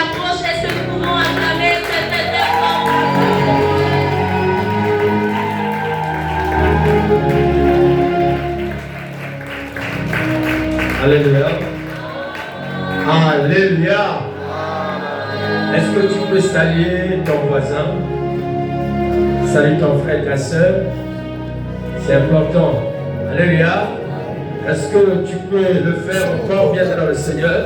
approche. Est-ce que nous pouvons acclamer cet éternel? Alléluia. Alléluia. Est-ce que tu peux saluer ton voisin? Salut ton frère, ta soeur. C'est important. Alléluia. Est-ce que tu peux le faire encore bien dans le Seigneur?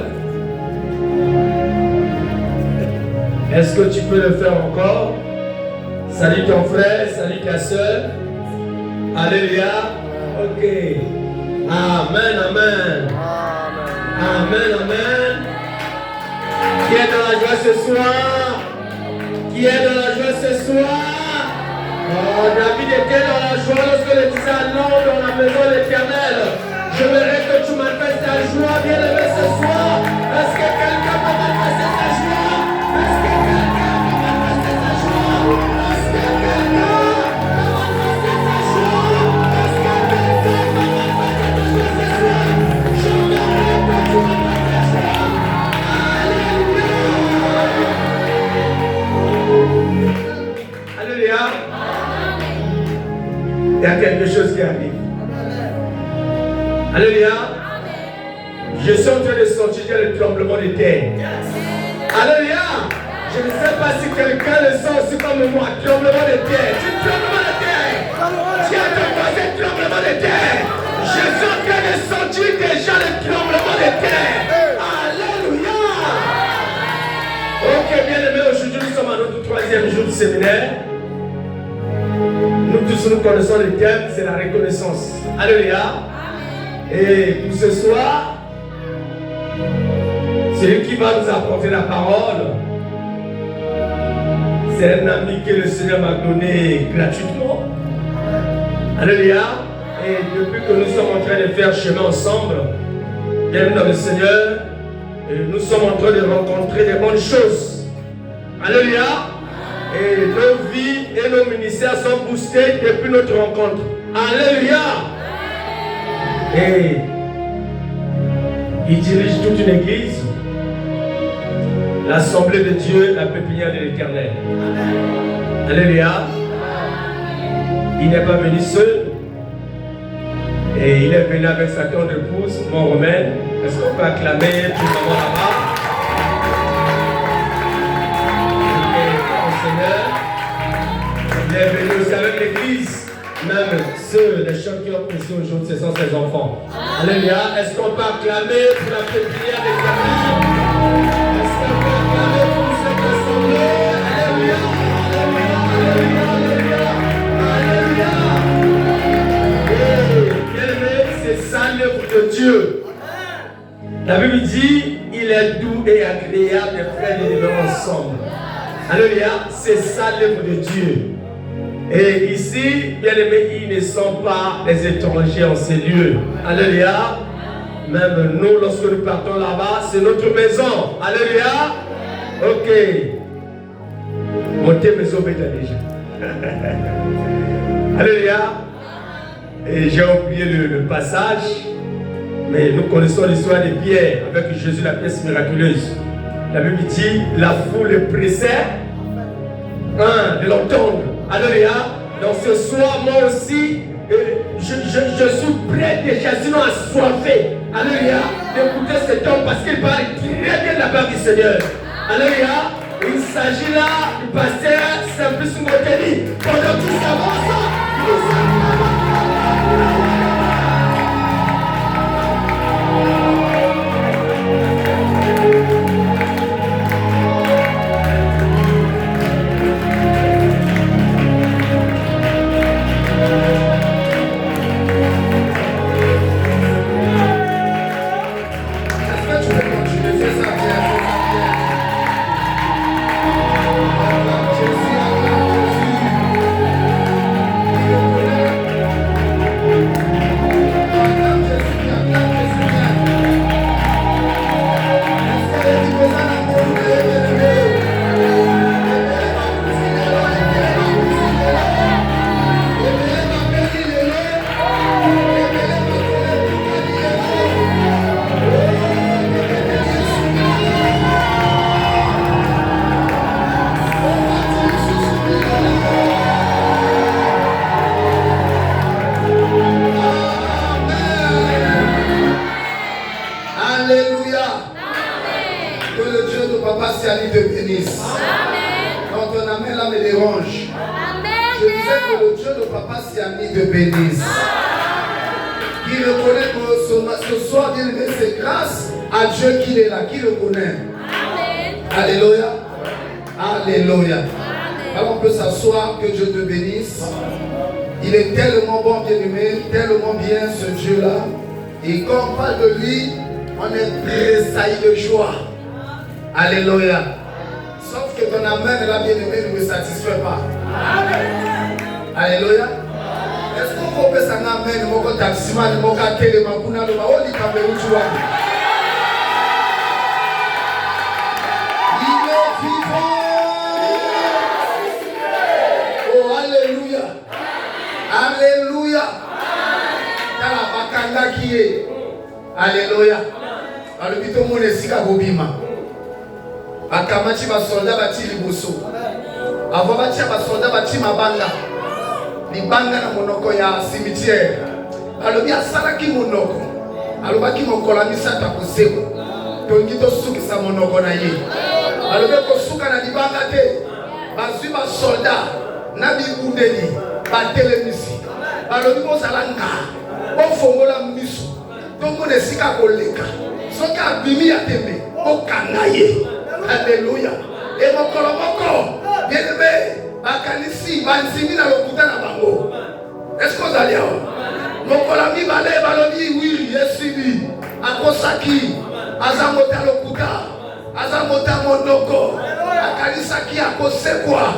Est-ce que tu peux le faire encore? Salut ton frère, salut ta soeur. Alléluia. Ok. Amen, amen. Amen, amen. Qui est dans la joie ce soir? Qui est dans la joie ce soir? Oh, David était dans la joie lorsque le disait allons dans la maison de l'Éternel. Je voudrais que tu manifestes ta joie, bien-aimé, ce soir. Est-ce que quelqu'un peut manifester sa joie? Est-ce que quelqu'un peut manifester sa joie? Est-ce que quelqu'un peut manifester sa joie? Est-ce que quelqu'un peut manifester sa joie ce soir? Je voudrais que tu manifestes ta joie. Alléluia. Alléluia. Il y a quelque chose qui arrive. Alléluia. Je suis en train de sentir le tremblement de terre. Alléluia. Je ne sais pas si quelqu'un le sent aussi comme moi. Tremblement de terre. Tu tremblement de terre. Tu as dépassé le tremblement de terre. Je suis en train de sentir déjà le tremblement de terre. Alléluia. Ok, bien aimé, aujourd'hui nous sommes à notre 3e jour du séminaire. Nous tous nous connaissons le thème, c'est la reconnaissance. Alléluia. Et pour ce soir, celui qui va nous apporter la parole, c'est un ami que le Seigneur m'a donné gratuitement. Alléluia. Et depuis que nous sommes en train de faire chemin ensemble, bienvenue dans le Seigneur, et nous sommes en train de rencontrer des bonnes choses. Alléluia. Et nos vies et nos ministères sont boostés depuis notre rencontre. Alléluia. Et il dirige toute une église, l'assemblée de Dieu, la pépinière de l'Éternel. Alléluia. Il n'est pas venu seul. Et il est venu avec sa tendre épouse, mon Romaine. Est-ce qu'on peut acclamer pour maman là-bas? Il est venu aussi avec l'église, même ceux, les chants qui ont pressé aujourd'hui, ce sont ses enfants. Alléluia. Est-ce qu'on peut acclamer pour la pépinière des familles? Est-ce qu'on peut acclamer pour cette assemblée? Alléluia. Alléluia. Alléluia. Alléluia. Bien aimé, c'est ça l'œuvre de Dieu. La Bible dit, il est doux et agréable de frères de vivre ensemble. Alléluia. C'est ça l'œuvre de Dieu. Et ici, bien aimés, ils ne sont pas des étrangers en ces lieux. Alléluia. Même nous, lorsque nous partons là-bas, c'est notre maison. Alléluia. Ok. Montez maison déjà. Alléluia. Et j'ai oublié le passage. Mais nous connaissons l'histoire de Pierre avec Jésus, la pièce miraculeuse. La Bible dit, la foule pressait de l'entendre. Alléluia. Donc ce soir, moi aussi, je suis prêt déjà, sinon assoiffé. Alléluia. D'écouter cet homme parce qu'il parle très bien de la part du Seigneur. Alléluia. Il s'agit là du pasteur Simplice Moteli. Pendant tout ça, nous Que le Dieu de Papa Siali te bénisse. Non, ton amen là me dérange. Je disais que le Dieu de Papa Siali te bénisse. Qui reconnaît que ce soir, bien aimé, c'est grâce à Dieu qu'il est là. Qui le connaît? Alléluia. Alléluia. Alors on peut s'asseoir, que Dieu te bénisse. Il est tellement bon, bien aimé, tellement bien ce Dieu-là. Et quand on parle de lui, on est tressailli de joie. Alléluia. Sauf que ton amen là, bien aimé, ne me satisfait pas. Alléluia. Est-ce qu'on peut s'en amener mon taximan, mon kakele, mon kuna, le maoli, quand tu vois? Il est vivant. Oh, alléluia. Alléluia. Bakanga qui est. Alléluia. Alors, tout le monde est si kabobima. Akamachi ba soldat bati liboso. Avant bati ba soldat bati mabanga. Libanga na monoko ya cimetière. Alors bien salaki monoko. Alors baki mokola misata koseko. Tongi to suki sa monoko na ye. Alors bien kosuka na libanga te. Bazui ba soldat na bibundeli ba telemisi. Alors bien salanga. Bon fongola miso. Tongo ne sika koleka. Soka bimi ya tembe. O kangaye. Alléluia. Et mon colomoko, bien aimé, Bakanisi, Banzimi na lokuta na bango. Est-ce que vous allez là? Mon colami balé baloni, oui, yesibi. Akosaki, Azamota lokuta, Azamota monoko, Akanisaki akosekwa,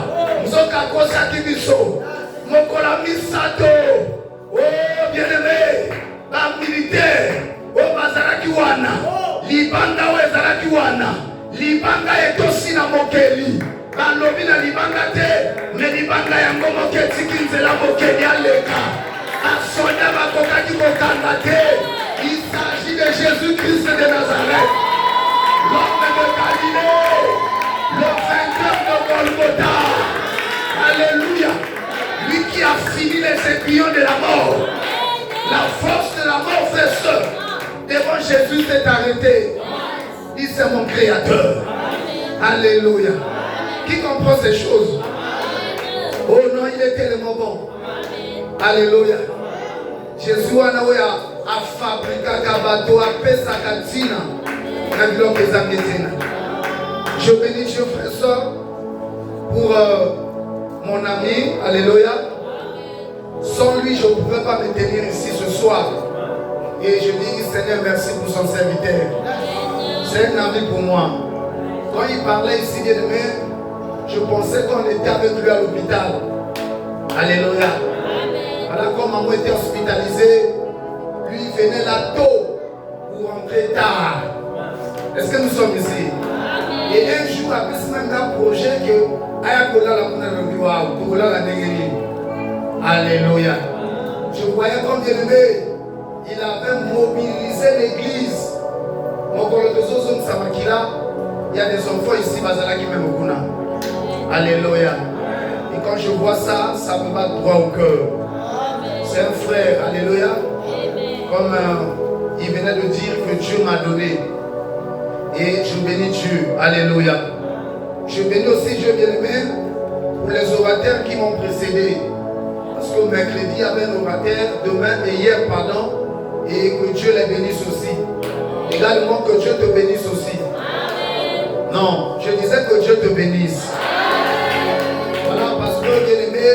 Mzoka akosaki biso. Mon colami sato, oh bien aimé, ba militaire, oh bazaraki wana, libanda wezaraki wana. Libanga etosi na mokeli. Balobi na libanga te. Me libanga yango moketi kinzela mokeli aleka. Asonya bakokaki kokanga te. Il s'agit de Jésus-Christ de Nazareth. L'homme de Galilée. Le vainqueur de Golgotha. Alléluia. Lui qui a fini les aiguillons de la mort. La force de la mort fait ce. Devant Jésus s'est arrêté. Il c'est mon créateur. Alléluia. Qui comprend ces choses? Oh non, il est tellement bon. Alléluia. Jésus a fabriqué un bateau, a fait sa cantine. Je bénis Dieu, frère et soeur, pour mon ami. Alléluia. Sans lui, je ne pouvais pas me tenir ici ce soir. Et je dis, Seigneur, merci pour son serviteur. C'est un ami pour moi. Quand il parlait ici, bien aimé, je pensais qu'on était avec lui à l'hôpital. Alléluia. Voilà, comme maman était hospitalisée, lui il venait là tôt pour rentrer tard. Est-ce que nous sommes ici? Et un jour, après ce même projet que Ayakola la Kuna la Negeni. Alléluia. Je voyais comme bien aimé, il avait mobilisé l'église. Il y a des enfants ici, Bazalaki même au Kuna. Alléluia. Et quand je vois ça, ça me va droit au cœur. C'est un frère, alléluia. Comme il venait de dire que Dieu m'a donné. Et je bénis Dieu, alléluia. Je bénis aussi Dieu bien-aimé pour les orateurs qui m'ont précédé. Parce que mercredi, il y avait un orateur, demain et hier, pardon. Et que Dieu les bénisse aussi. Également que Dieu te bénisse aussi. Amen. Non, je disais que Dieu te bénisse. Amen. Voilà, parce que bien aimé,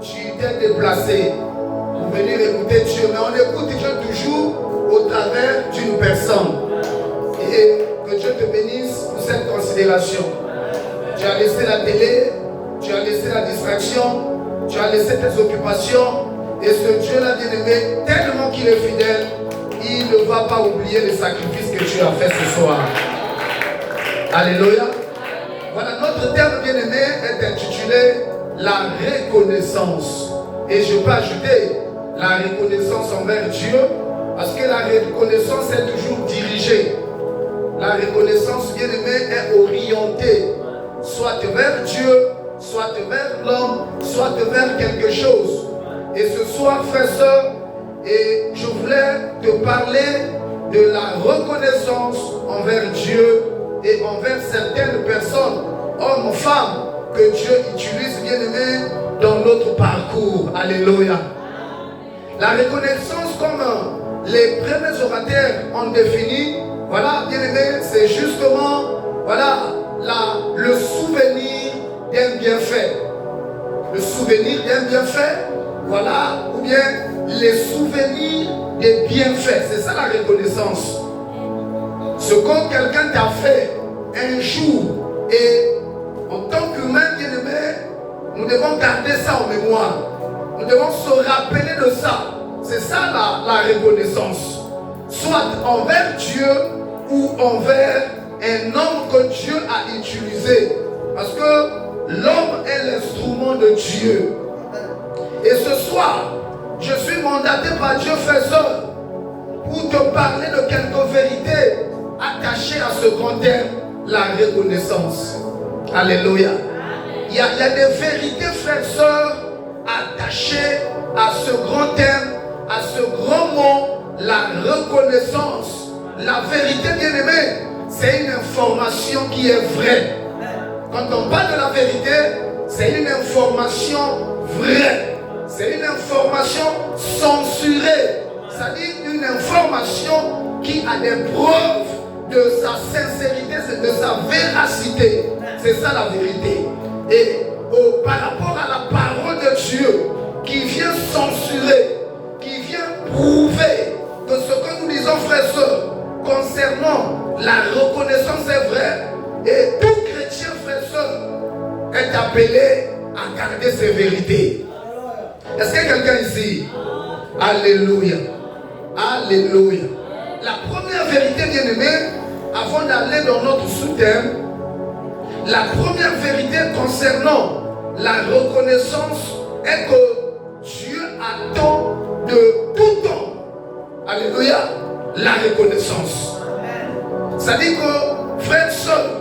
tu t'es déplacé pour venir écouter Dieu. Mais on écoute Dieu toujours au travers d'une personne. Et que Dieu te bénisse pour cette considération. Tu as laissé la télé, tu as laissé la distraction, tu as laissé tes occupations. Et ce Dieu-là, bien aimé, tellement qu'il est fidèle, il ne va pas oublier le sacrifice que tu as fait ce soir. Alléluia. Voilà, notre terme bien-aimé est intitulé la reconnaissance. Et je peux ajouter la reconnaissance envers Dieu, parce que la reconnaissance est toujours dirigée. La reconnaissance bien-aimée est orientée, soit vers Dieu, soit vers l'homme, soit vers quelque chose. Et ce soir, frères et sœurs, et je voulais te parler de la reconnaissance envers Dieu et envers certaines personnes, hommes ou femmes, que Dieu utilise, bien aimé, dans notre parcours. Alléluia. La reconnaissance, comme les premiers orateurs ont défini, voilà, bien aimé, c'est justement, voilà, le souvenir d'un bienfait. Le souvenir d'un bienfait, voilà, ou bien les souvenirs des bienfaits. C'est ça la reconnaissance. Ce que quelqu'un t'a fait un jour, et en tant qu'humain bien aimé, nous devons garder ça en mémoire. Nous devons se rappeler de ça. C'est ça la reconnaissance. Soit envers Dieu ou envers un homme que Dieu a utilisé. Parce que l'homme est l'instrument de Dieu. Et ce soir, je suis mandaté par Dieu, frère, pour te parler de quelques vérités attachées à ce grand terme, la reconnaissance. Alléluia. Il y a des vérités, frères, sœurs, attachées à ce grand terme, à ce grand mot, la reconnaissance. La vérité, bien aimée, c'est une information qui est vraie. Quand on parle de la vérité, c'est une information vraie. C'est une information censurée. C'est-à-dire une information qui a des preuves de sa sincérité, de sa véracité. C'est ça la vérité. Et par rapport à la parole de Dieu, qui vient censurer, qui vient prouver que ce que nous disons, frères et sœurs, concernant la reconnaissance est vrai, et tout chrétien, frère et sœur, est appelé à garder ses vérités. Est-ce qu'il y a quelqu'un ici? Alléluia. Alléluia. La première vérité, bien aimée, avant d'aller dans notre sous-thème, la première vérité concernant la reconnaissance est que Dieu attend de tout temps, alléluia, la reconnaissance. C'est-à-dire que, frères et sœurs,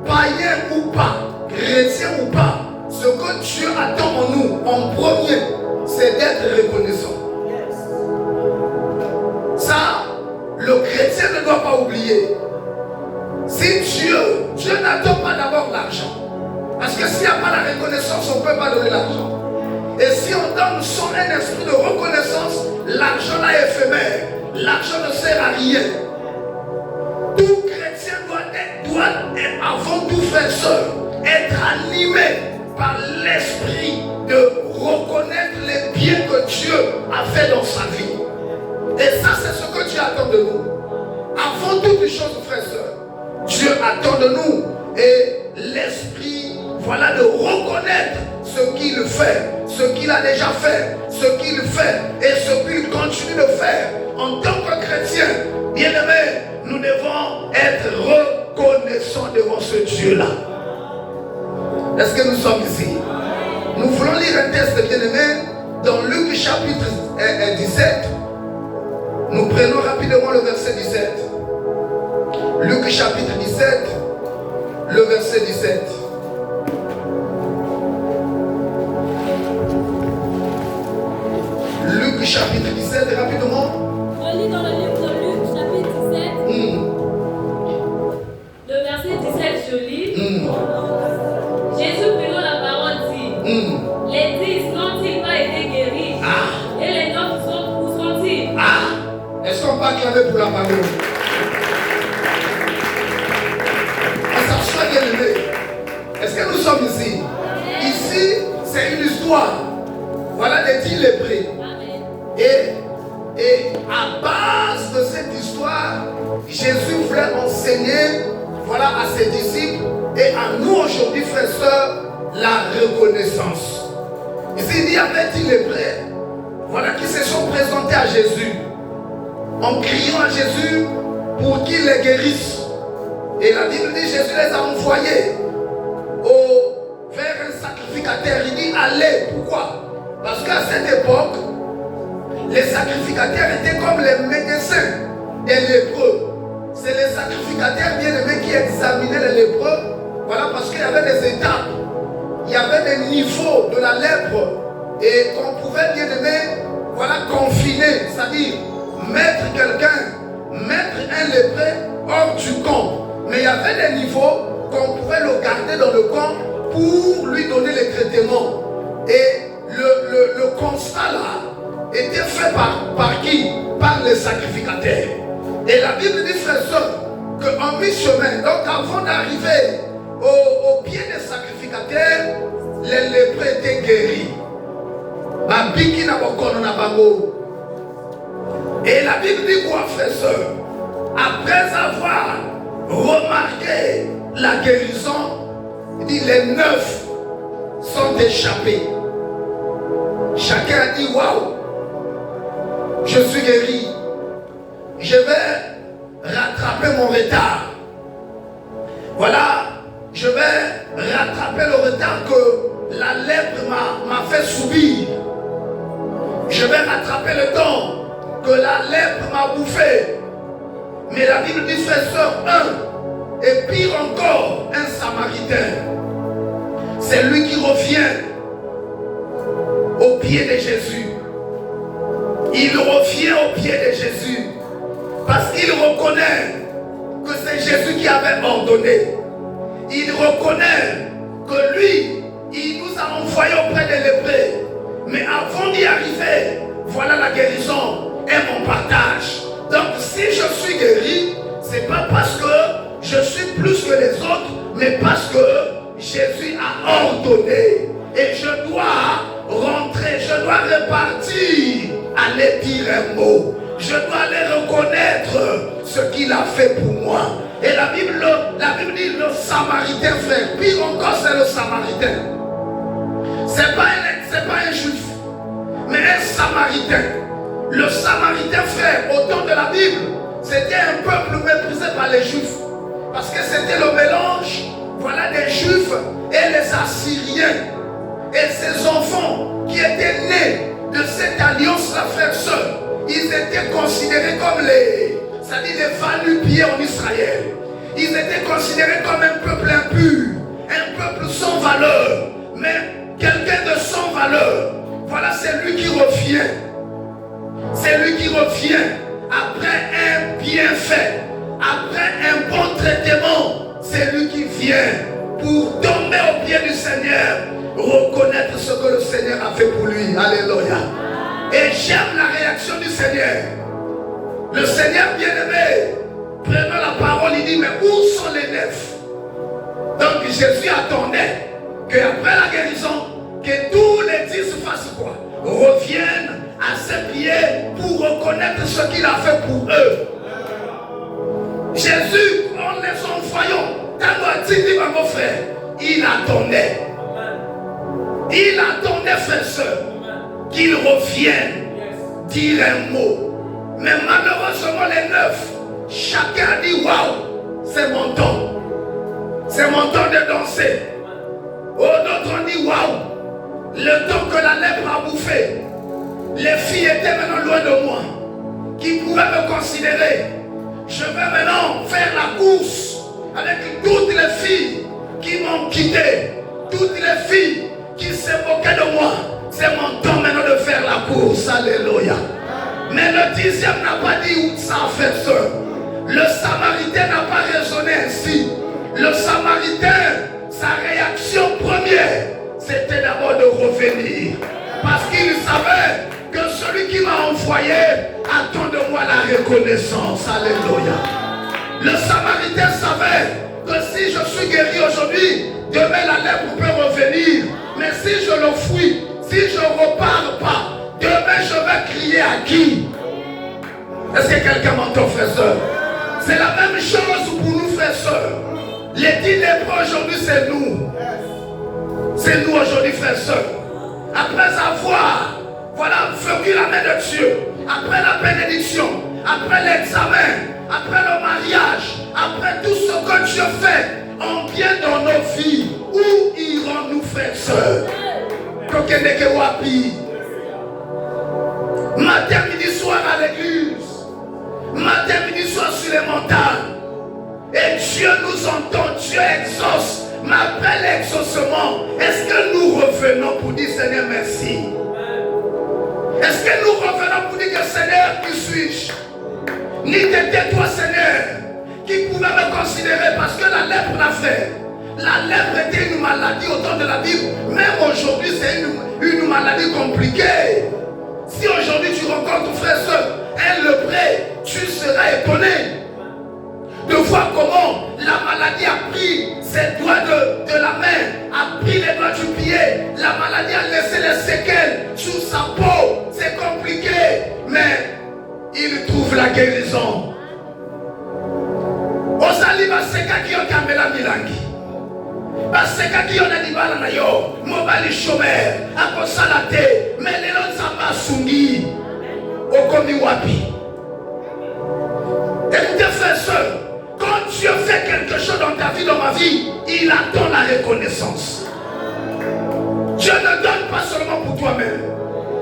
païens ou pas, chrétiens ou pas, ce que Dieu attend en nous, en premier, c'est d'être reconnaissant. Ça, le chrétien ne doit pas oublier. Si Dieu n'attend pas d'abord l'argent. Parce que s'il n'y a pas la reconnaissance, on ne peut pas donner l'argent. Et si on donne sans un esprit de reconnaissance, l'argent là est éphémère. L'argent ne sert à rien. Tout chrétien doit être, avant tout, frère et sœur, être animé par l'esprit de reconnaître les biens que Dieu a fait dans sa vie. Et ça, c'est ce que Dieu attend de nous. Avant toutes les choses, frères et sœurs, Dieu attend de nous. Et l'esprit, voilà, de reconnaître ce qu'il fait, ce qu'il a déjà fait, ce qu'il fait et ce qu'il continue de faire. En tant que chrétien, bien-aimés, nous devons être reconnaissants devant ce Dieu-là. Est-ce que nous sommes ici? Nous voulons lire un texte, bien-aimé, dans Luc chapitre 17. Nous prenons rapidement le verset 17. Luc chapitre 17, le verset 17. Luc chapitre 17, rapidement. Je lis dans le livre de Luc chapitre 17. Le verset 17, je lis. Jésus prenant la parole dit, les 10 n'ont-ils pas été guéris? Et les 9 où sont-ils? Est-ce qu'on peut acclamer pour la parole? Est-ce que nous sommes ici? Ici, c'est une histoire. Voilà des 10 lépreux. Et à base de cette histoire, Jésus voulait enseigner, voilà, à ses disciples et à nous aujourd'hui, frères et sœurs, la reconnaissance. Ici, il y avait 10 lépreux, voilà, qui se sont présentés à Jésus en criant à Jésus pour qu'il les guérisse. Et la Bible dit, Jésus les a envoyés vers un sacrificateur. Il dit, allez. Pourquoi? Parce qu'à cette époque, les sacrificateurs étaient comme les médecins des lépreux. C'est les sacrificateurs bien-aimés qui examinaient les lépreux. Voilà, parce qu'il y avait des étapes. Il y avait des niveaux de la lèpre. Et qu'on pouvait, bien-aimé, voilà, confiner. C'est-à-dire, mettre quelqu'un, mettre un lépreux hors du camp. Mais il y avait des niveaux qu'on pouvait le garder dans le camp pour lui donner les traitements. Et le constat là était fait par qui? Par les sacrificateurs. Et la Bible dit, frères et sœurs, qu'en mi-chemin, donc avant d'arriver au pied des sacrificateurs, les lépreux étaient guéris. Et la Bible dit quoi, frères et sœurs? Après avoir remarqué la guérison, il dit les 9 sont échappés. Chacun a dit waouh, je suis guéri. Je vais rattraper mon retard. Voilà, je vais rattraper le retard que la lèpre m'a fait subir. Je vais rattraper le temps que la lèpre m'a bouffé. Mais la Bible dit, frères et sœurs, et pire encore, un Samaritain. C'est lui qui revient au pied de Jésus. Il revient au pied de Jésus parce qu'il reconnaît que c'est Jésus qui avait ordonné. Il reconnaît que lui, il nous a envoyés auprès des lépreux. Mais avant d'y arriver, voilà la guérison et mon partage. Donc si je suis guéri, ce n'est pas parce que je suis plus que les autres, mais parce que Jésus a ordonné. Et je dois rentrer, je dois repartir, aller dire un mot. Je dois aller reconnaître ce qu'il a fait pour moi. Et la Bible dit le Samaritain, frère. Pire encore, c'est le Samaritain. C'est pas un juif, mais un Samaritain. Le Samaritain, frère, au temps de la Bible, c'était un peuple méprisé par les Juifs. Parce que c'était le mélange, voilà, des Juifs et les Assyriens. Et ces enfants qui étaient nés de cette alliance-là, frères, sœurs, ils étaient considérés comme les va-nu-pieds en Israël. Ils étaient considérés comme un peuple impur, un peuple sans valeur. Mais quelqu'un de sans valeur, voilà, c'est lui qui revient. C'est lui qui revient après un bienfait, après un bon traitement. C'est lui qui vient pour tomber au pied du Seigneur, reconnaître ce que le Seigneur a fait pour lui. Alléluia. Et j'aime la réaction du Seigneur. Le Seigneur bien-aimé, prenant la parole, il dit, mais où sont les 9? Donc Jésus attendait qu'après la guérison, que tous les 10 fassent quoi? Reviennent à ses pieds pour reconnaître ce qu'il a fait pour eux. Jésus, en les envoyant, dans mon frère, il attendait. Il attendait, frères et sœurs, qu'ils reviennent dire un mot. Mais malheureusement, les 9, chacun a dit waouh, c'est mon temps. C'est mon temps de danser. Oh, d'autres ont dit waouh, le temps que la lèpre a bouffé. Les filles étaient maintenant loin de moi, qui pouvaient me considérer. Je vais maintenant faire la course avec toutes les filles qui m'ont quitté, toutes les filles qui se moquaient de moi. C'est mon temps maintenant de faire la course. Alléluia. Mais le 10e n'a pas dit où ça fait ça. Le Samaritain n'a pas raisonné ainsi. Le Samaritain, sa réaction première, c'était d'abord de revenir. Parce qu'il savait que celui qui m'a envoyé attend de moi la reconnaissance. Alléluia. Le Samaritain savait que si je suis guéri aujourd'hui, demain la lèpre peut revenir. Mais si je le fuis, si je ne repars pas, demain je vais crier à qui? Est-ce que quelqu'un m'entend, frère et soeur? C'est la même chose pour nous, frères et sœurs. Les 10 lépreux aujourd'hui, c'est nous. C'est nous aujourd'hui, frères et sœurs. Après avoir, voilà, vécu la main de Dieu, après la bénédiction, après l'examen, après le mariage, après tout ce que Dieu fait en bien dans nos vies, où irons-nous, frères et sœurs? Matin, midi, soir à l'église, matin, midi, soir sur les montagnes. Et Dieu nous entend, Dieu exauce, m'appelle exaucement. Est-ce que nous revenons pour dire Seigneur merci? Est-ce que nous revenons pour dire que Seigneur, qui suis-je? Ni t'étais toi, Seigneur, qui pouvait pouvez me considérer parce que la lèpre l'a fait. La lèpre était une maladie au temps de la Bible. Même aujourd'hui, c'est une maladie compliquée. Si aujourd'hui tu rencontres frère et soeur, un lépreux, tu seras étonné de voir comment la maladie a pris ses doigts de la main, a pris les doigts du pied. La maladie a laissé les séquelles sur sa peau. C'est compliqué, mais il trouve la guérison. Osali baseka qui ont kamela milangi. Baseka qui ont anibala na yo, mobali chômeur, akosala te, mais les autres samba sungi. Okomi wapi. Écoutez frères et sœurs, quand Dieu fait quelque chose dans ta vie, dans ma vie, il attend la reconnaissance. Dieu ne donne pas seulement pour toi-même.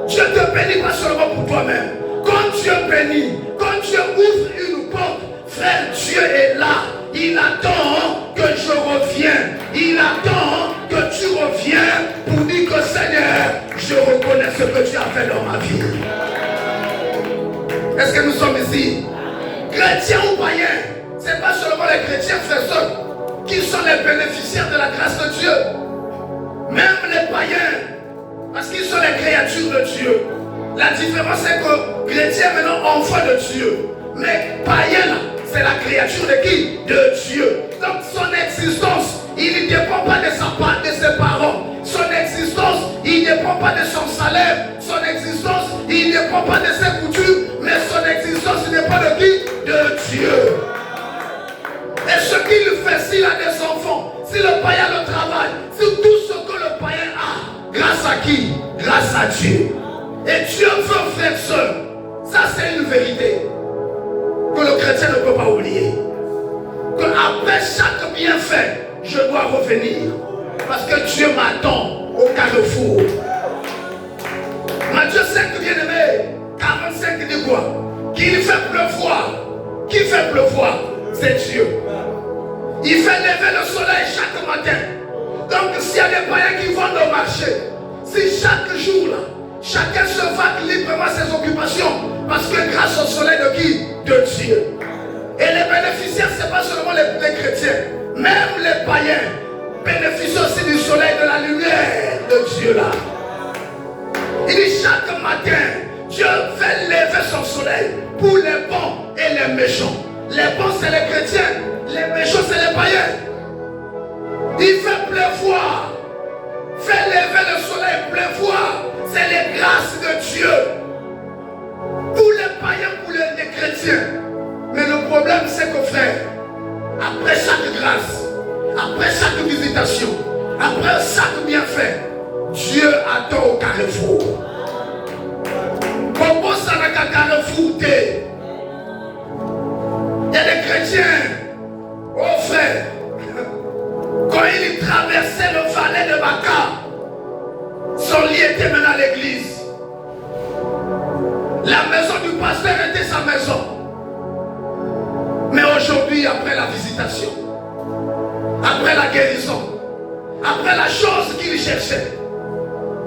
Dieu ne te bénit pas seulement pour toi-même. Quand Dieu bénit, quand Dieu ouvre une porte, frère, Dieu est là. Il attend que je revienne. Il attend que tu reviennes pour dire que Seigneur, je reconnais ce que tu as fait dans ma vie. Est-ce que nous sommes ici? Chrétiens ou païens? Ce n'est pas seulement les chrétiens, frères et sœurs, qui sont les bénéficiaires de la grâce de Dieu. Même les païens, parce qu'ils sont les créatures de Dieu. La différence est que chrétien maintenant enfant de Dieu. Mais païen là, c'est la créature de qui? De Dieu. Donc son existence, il ne dépend pas de ses parents. Son existence, il ne dépend pas de son salaire. Son existence, il ne dépend pas de ses coutumes. Mais son existence, il dépend de qui? De Dieu. Et ce qu'il fait, s'il a des enfants, si le païen le travaille, si tout ce que le païen a, grâce à qui? Grâce à Dieu. Et Dieu veut, frère, soeur. Ça, c'est une vérité que le chrétien ne peut pas oublier. Que après chaque bienfait, je dois revenir. Parce que Dieu m'attend au carrefour. Matthieu 5, bien-aimé, 45 dit quoi? Qu'il fait pleuvoir. Qui fait pleuvoir? C'est Dieu. Il fait lever le soleil chaque matin. Donc s'il y a des païens qui vont au marché, si chaque jour là, chacun se vaque librement ses occupations, parce que grâce au soleil de qui? De Dieu. Et les bénéficiaires, ce n'est pas seulement les chrétiens, même les païens bénéficient aussi du soleil, de la lumière de Dieu là. Il dit chaque matin, Dieu fait lever son soleil pour les bons et les méchants. Les bons c'est les chrétiens, les méchants c'est les païens. Il fait pleuvoir, fait lever le soleil, pleuvoir. C'est les grâces de Dieu. Pour les païens, pour les chrétiens. Mais le problème c'est que frère, après chaque grâce, après chaque visitation, après chaque bienfait, Dieu attend au carrefour. Pourquoi ça n'a qu'à carrefour? Il y a des chrétiens, oh frère, quand ils traversaient le valet de Baca, son lit était maintenant à l'église. La maison du pasteur était sa maison. Mais aujourd'hui, après la visitation, après la guérison, après la chose qu'il cherchait,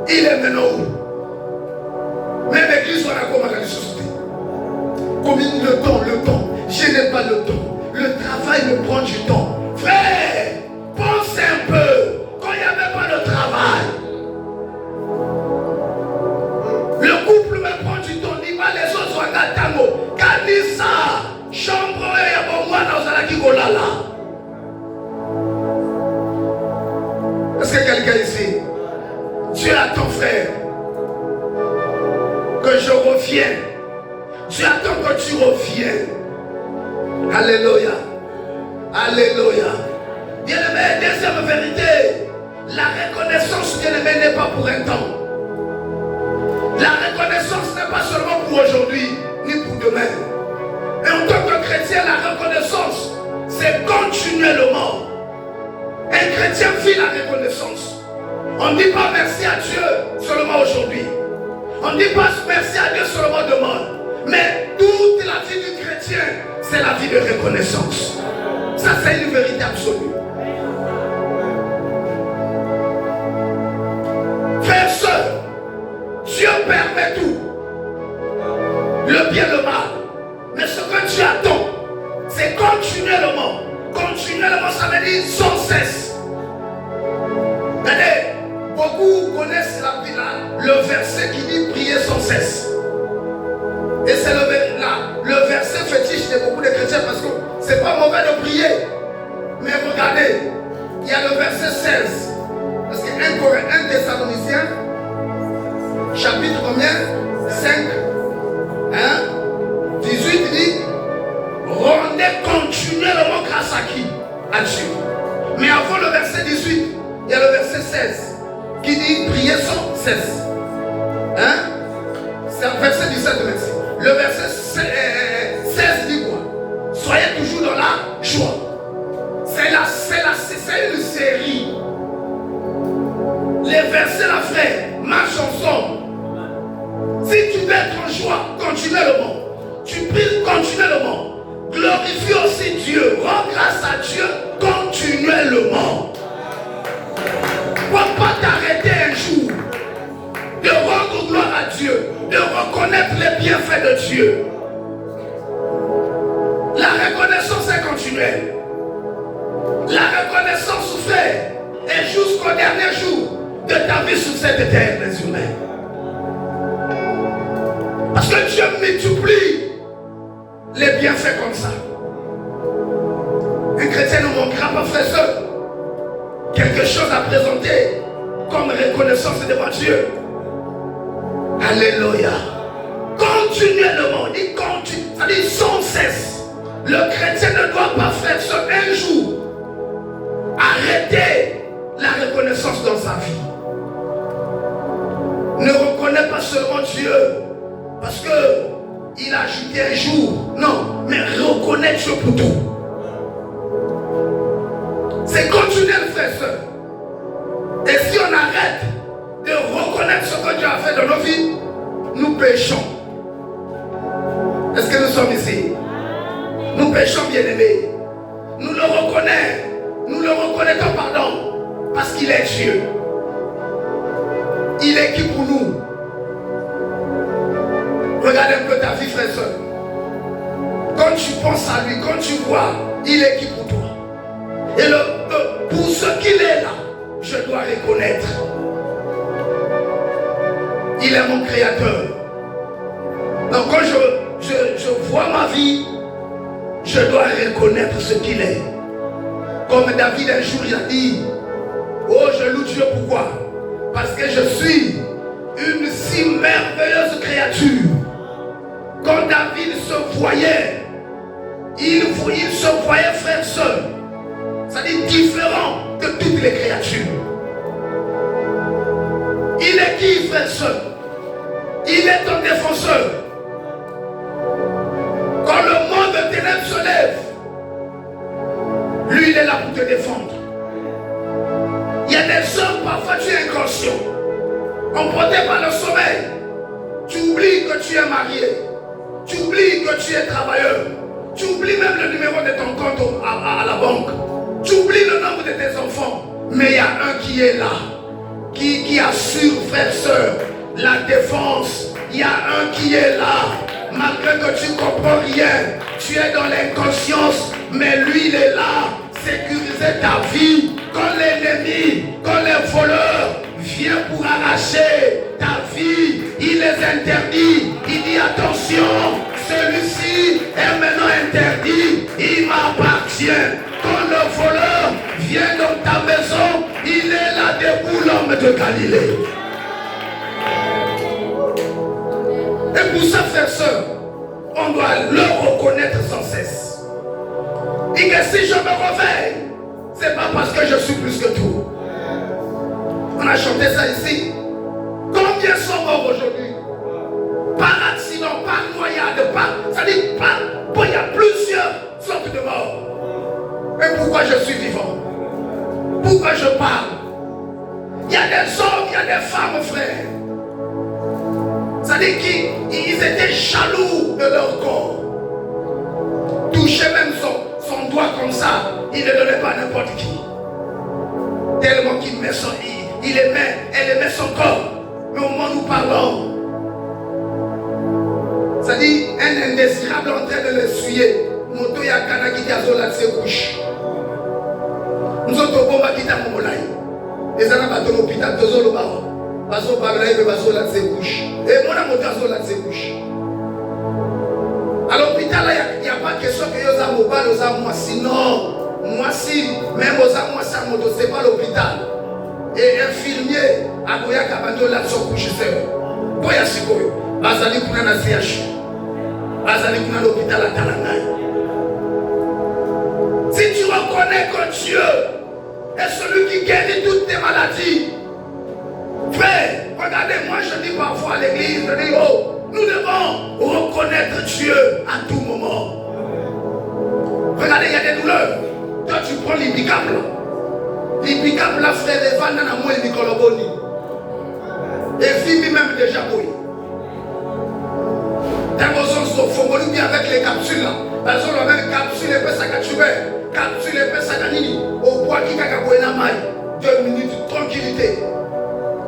il est maintenant où? Même l'église va comme à la société. Combien de temps, je n'ai pas le temps. Le travail me prend du temps. Frère, pense un peu. Quand il n'y avait pas de travail, le couple me prend du temps. Dis pas les autres sont à Tango. Kanisa, chambre et Yabomwana dans la Kikolala. Est-ce que quelqu'un ici? Dieu attend, frère, que je revienne. Dieu attend que tu reviennes. Alléluia. Alléluia. Bien-aimé, deuxième vérité, la reconnaissance, bien-aimé, n'est pas pour un temps. La reconnaissance n'est pas seulement pour aujourd'hui, ni pour demain. Et en tant que chrétien, la reconnaissance, c'est continuellement. Un chrétien vit la reconnaissance. On ne dit pas merci à Dieu seulement aujourd'hui. On ne dit pas merci à Dieu seulement demain. Mais toute la vie du chrétien, c'est la vie de reconnaissance. Ça, c'est une vérité absolue. Frères et sœurs, Dieu permet tout. Le bien, le mal. Mais ce que tu attends, c'est continuellement dit sans cesse. Regardez, beaucoup connaissent le verset qui dit prier sans cesse. Et c'est le verset fétiche de beaucoup de chrétiens parce que c'est pas mauvais de prier. Mais regardez, il y a le verset 16. Parce que 1 Thessaloniciens, chapitre combien 5, 18 dit rendez continuellement grâce à qui? À Dieu. Mais avant le verset 18, il y a le verset 16 qui dit prier sans cesse. C'est un verset 17 merci. Le verset 16 dit quoi? Soyez toujours dans la joie. C'est une série. Les versets là, frère, marchent ensemble. Si tu veux être en joie continuellement, tu pries continuellement, glorifie aussi Dieu, rends grâce à Dieu continuellement. Ne pas t'arrêter un jour de rendre gloire à Dieu, de reconnaître les bienfaits de Dieu. La reconnaissance est continuelle. La reconnaissance, frère, est jusqu'au dernier jour de ta vie sur cette terre, les humains. Parce que Dieu multiplie les bienfaits comme ça. Un chrétien ne manquera pas, frère seul, quelque chose à présenter comme reconnaissance devant Dieu. Alléluia. Continuellement, dit continue, ça dit sans cesse. Le chrétien ne doit pas faire ça un jour. Arrêtez la reconnaissance dans sa vie. Ne reconnais pas seulement Dieu parce qu'il a ajouté un jour. Non, mais reconnais Dieu pour tout. C'est continuel, frère, soeur. Et si on arrête de reconnaître ce que Dieu a fait dans nos vies, nous péchons. Est-ce que nous sommes ici? Nous péchons, bien-aimés. Nous le reconnaissons. Nous le reconnaissons, pardon, parce qu'il est Dieu. Il est qui pour nous? Regarde un peu ta vie, frère, soeur. Quand tu penses à lui, quand tu vois, il est qui pour toi? Et pour ce qu'il est là, je dois reconnaître. Il est mon créateur. Donc quand je vois ma vie, je dois reconnaître ce qu'il est. Comme David un jour il a dit, oh je loue Dieu, pourquoi? Parce que je suis une si merveilleuse créature. Quand David se voyait, il se voyait frère seul. C'est-à-dire différent de toutes les créatures. Il est qui, frère seul? Il est ton défenseur. Quand le monde de ténèbres se lève, lui il est là pour te défendre. Il y a des hommes, parfois tu es inconscient, emporté par le sommeil. Tu oublies que tu es marié. Tu oublies que tu es travailleur. Tu oublies même le numéro de ton compte à la banque. Tu oublies le nombre de tes enfants. Mais il y a un qui est là, qui assure, frère, soeur, la défense. Il y a un qui est là. Malgré que tu ne comprends rien, tu es dans l'inconscience, mais lui il est là, sécuriser ta vie. Quand l'ennemi, quand les voleurs viennent pour arracher ta vie, il les interdit. Il dit attention, celui-ci est maintenant interdit, il m'appartient. Quand le voleur vient dans ta maison, il est là debout, l'homme de Galilée. Et pour ça, frère, soeur, on doit le reconnaître sans cesse. Et que si je me réveille, c'est pas parce que je suis plus que tout. On a chanté ça ici. Combien sont morts aujourd'hui? Par accident, par noyade, ça dit il y a plusieurs sortes de morts. Et pourquoi je suis vivant? Pourquoi je parle? Il y a des hommes, il y a des femmes, frère. Ça dit qu'ils étaient jaloux de leur corps. Toucher même son doigt comme ça, il ne donnait pas à n'importe qui. Tellement qu'il met elle aimait son corps. Mais au moment où nous parlons, ça dit un indésirable en train de l'essuyer. Moto ya kana qui gazola de ses couches. Nous autres, on va quitter mon molai. Les gens qui sont à l'hôpital, ils sont là. Ils sont là, ils sont là, ils sont couches. Et mon amour, ils sont là, ils sont couches. À l'hôpital, il n'y a pas de question que vous avez mobile, vous avez moi. Sinon, moi si, même vous avez moi, ça ne c'est pas l'hôpital. Et infirmier, à Goya Kabando, là, ils sont couchés. Goya Sikoyo, Bazali Kuna CH. Bazali Kuna l'hôpital à Talangaï. Si tu reconnais que Dieu est celui qui guérit toutes tes maladies, frère, regardez, moi je dis parfois à l'église, je dis, oh, nous devons reconnaître Dieu à tout moment. Regardez, il y a des douleurs. Toi, tu prends l'Ibicam là. L'Ibicam là, frère, les vannes dans la moelle du Coloboni. Et Fimi même déjà bouillie. Dans vos sens, il faut bien avec les capsules là. Parce qu'on a même capsule et puis ça a capsule et puis ça a au bois qui a bouillie la maille. 2 minutes, tranquillité.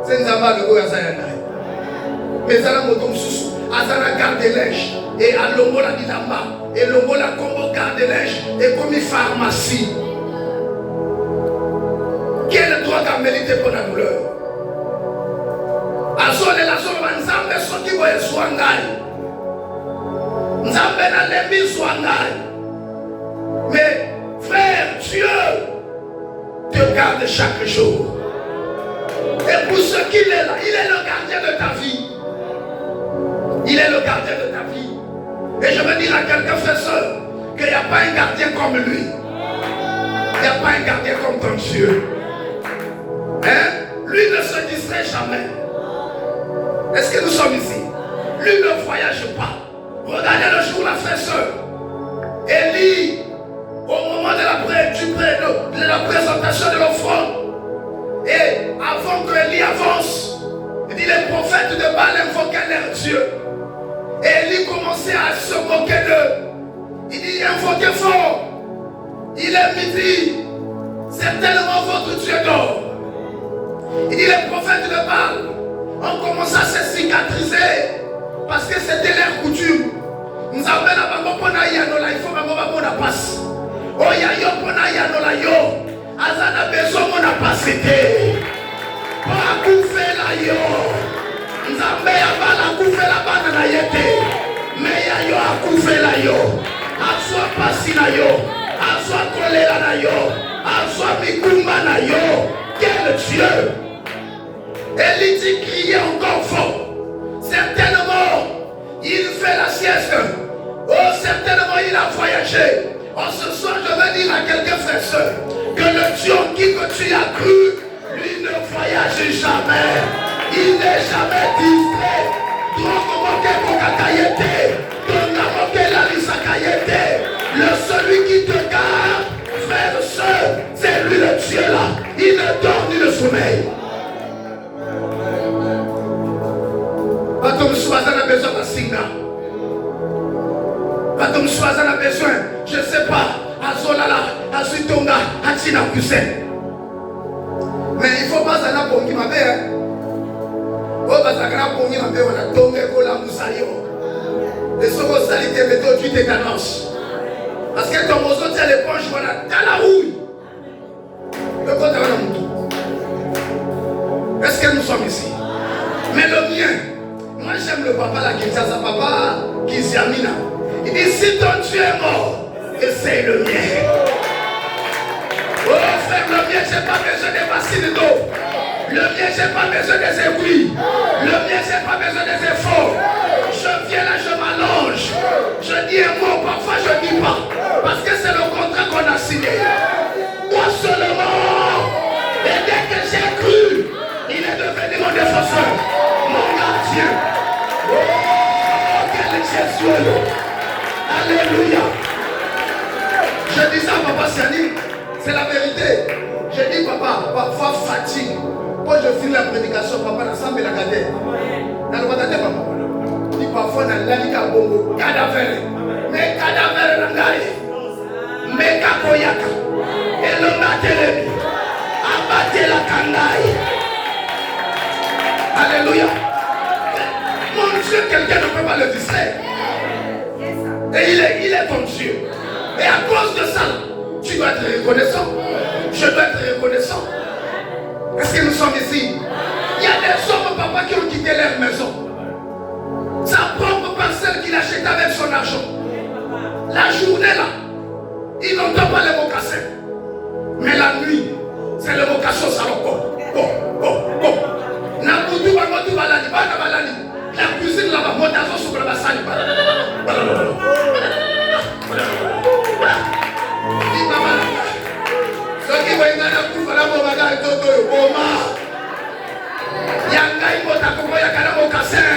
C'est une zamba de Goya Zayana. Mais ça a moto sous. Azana garde des linges. Et à l'ombo la dilamba. Et l'ombo la combo garde des linges. Et comme une pharmacie. Quel droit à mériter pour la douleur? Azole la zone nzambe soki boye soangai. Nzambe na lembi soangai. Mais frère, Dieu te garde chaque jour. Et pour ce qu'il est là, il est le gardien de ta vie. Il est le gardien de ta vie. Et je veux dire à quelqu'un, frère, soeur, qu'il n'y a pas un gardien comme lui. Il n'y a pas un gardien comme ton Dieu. Hein? Lui ne se distrait jamais. Est-ce que nous sommes ici? Lui ne voyage pas. Regardez le jour, la frère, soeur. Élie, au moment de la présentation de l'offrande, et avant que Élie avance, il dit les prophètes de Baal invoquaient leur Dieu. Et Élie commençait à se moquer d'eux. Il dit invoquez fort. Il est midi. C'est tellement votre Dieu d'or. Il dit les prophètes de Baal ont commencé à se cicatriser parce que c'était leur coutume. Nous avons la bango pona yanola, il faut bango pona passe. Oh yayo pona yanola yo. Azana besoin mon a passé. Pas couvert la yo. Nzambe ya bala couvert la bana na yete. Mais ya yo a couvert la yo. Aswa pasi na yo. Aswa kolera na yo. Aswa mikumba na yo. Quel Dieu. Élie dit crier encore fort. Certainement, il fait la sieste. Oh, certainement, il a voyagé. Oh, ce soir, je veux dire à quelqu'un, frère, soeur, que le Dieu en qui que tu as cru, lui ne voyage jamais. Il n'est jamais distrait. Le celui qui te garde, frère, soeur, c'est lui le Dieu là. Il ne dort ni ne sommeille. Batom Soazan a besoin d'un signe. Batom Soazan a besoin, je ne sais pas, à Zolala, à Zutonga, à Tina Kusen. Mais il ne faut pas aller pour qui m'a fait. Oh, parce que pour qui m'a fait, on a tombé pour la moussaillon. Et ce qu'on s'allie des méthodes du tétanos. Parce que ton mozo tient l'éponge, voilà, dans la rouille. Le côté de la moutou. Est-ce que nous sommes ici? Mais le mien. Moi j'aime le papa là qui dit ça, papa qui s'y amina. Il dit si ton Dieu est mort, essaye le mien. Oh frère, le mien j'ai pas besoin des bassines d'eau. Le mien j'ai pas besoin des aiguilles. Le mien j'ai pas besoin des efforts. Je viens là, je m'allonge. Je dis un mot, parfois je dis pas. Parce que c'est le contrat qu'on a signé. Moi seulement. Et dès que j'ai cru, il est devenu mon défenseur. Mon gardien. Oh, quel Jésus. Alléluia. Je dis ça à papa Siani, c'est la vérité. Je dis papa, parfois fatigue. Quand je finis la prédication, papa l'ensemble la gardée. Dans le matin, papa. Il dit parfois dans l'alika bongo, cadavre. Mais cadavre nangaye. Mais kakoyaka. Et le matin, abattez la kangaye. Alléluia. Mon Dieu, quelqu'un ne peut pas le distraire. Et il est ton Dieu. Et à cause de ça, tu dois être reconnaissant. Je dois être reconnaissant. Est-ce que nous sommes ici? Il y a des hommes, papa, qui ont quitté leur maison. Sa propre parcelle qu'il achète avec son argent. La journée là, ils n'entendent pas les mocassins. Mais la nuit, c'est le mocassin au salon. La cuisine là-bas, montation sur la salle. Ceux qui vont y aller pour faire la bombarde et tout, Yanga, il va t'accompagner à la mocassin.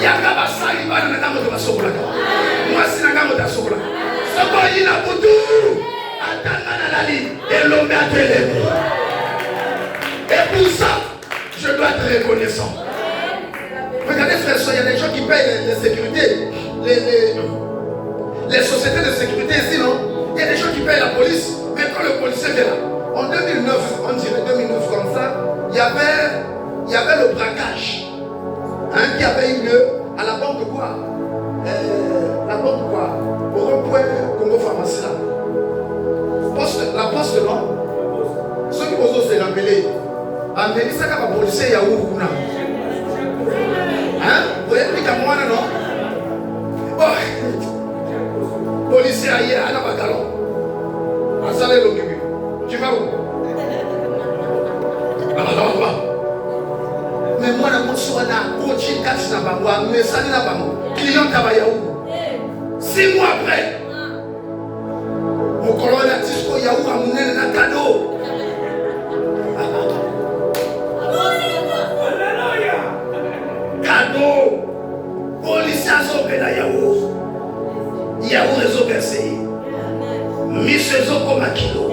Yanga basali bana na ngambo de sokola. Mwasi na ngambo de sokola. Soko ina butu. Atanga na lali elombe ateleme. Et pour ça, je dois être reconnaissant. Regardez frère, il y a des gens qui payent les sécurités, les sociétés de sécurité ici, non? Il y a des gens qui payent la police, mais quand le policier vient là, en 2009, on dirait 2009 comme ça, il y avait le braquage. Qui avait eu lieu à la banque quoi? La banque quoi? Au rond-point Congo Pharmacie là. La poste non? Ceux qui osent se rappeler. Mais ça va policier ya où? Hein? Vous voyez plus qu'à moi non? Policier ailleurs à la bagalon. À Salé l'occupé. Tu vas où? Là-bas. Mais moi, je suis un coach, mais ça n'est pas moi. Client travaille où? 6 mois après, mon colonel a dit qu'il y a où à mon cadeau. Cadeau. Policier a sauvé la Yahoo. Yahoo réseau versé. Mis-saison comme un kilo.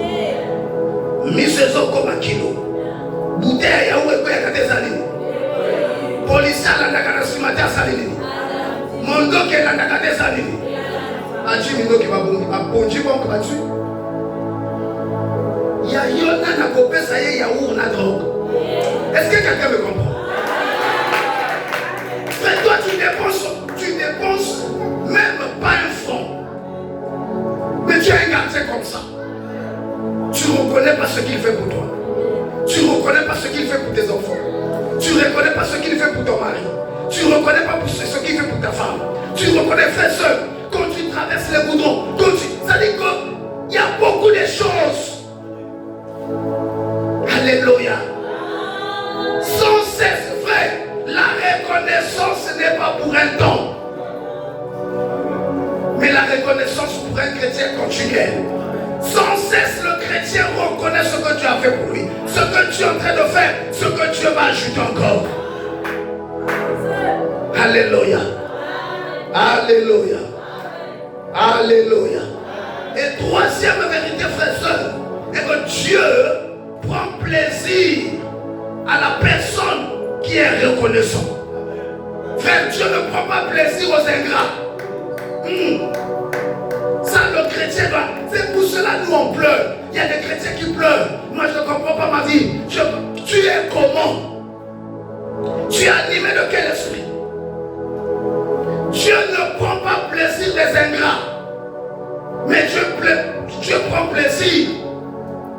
Mis-saison comme un kilo. Bouteille Yahoo et quoi il y a des années. Policier a la cimatière salini. Mon dos qui est la carte salini. Ajimino qui va bondir. A bondir bon comme tu. Il y a Yona n'a copé ça y est Yahoo on a drogue. Est-ce que quelqu'un me comprend? Mais toi tu dépenses même pas un franc. Mais tu as un gardien comme ça. Tu ne reconnais pas ce qu'il fait pour toi. Tu ne reconnais pas ce qu'il fait pour tes enfants. Tu ne reconnais pas ce qu'il fait pour ton mari. Tu ne reconnais pas ce qu'il fait pour ta femme. Tu reconnais frère seul quand tu traverses les goudrons. Ça dit qu'il y a beaucoup de choses. Alléluia. Sans cesse vrai, la reconnaissance n'est pas pour un temps. Mais la reconnaissance pour un chrétien continuelle. Sans cesse le chrétien reconnaît ce que tu as fait pour lui. Ce que tu es en train de faire, ce que Dieu va ajouter encore. Alléluia. Alléluia. Alléluia. Et troisième vérité, frère soeur, est que Dieu prend plaisir à la personne qui est reconnaissant. Frère, Dieu ne prend pas plaisir aux ingrats. Ça, le chrétien doit. C'est pour cela nous on pleure. Il y a des chrétiens qui pleurent. Moi, je ne comprends pas ma vie. Tu es comment? Tu es animé de quel esprit? Dieu ne prend pas plaisir des ingrats. Mais Dieu prend plaisir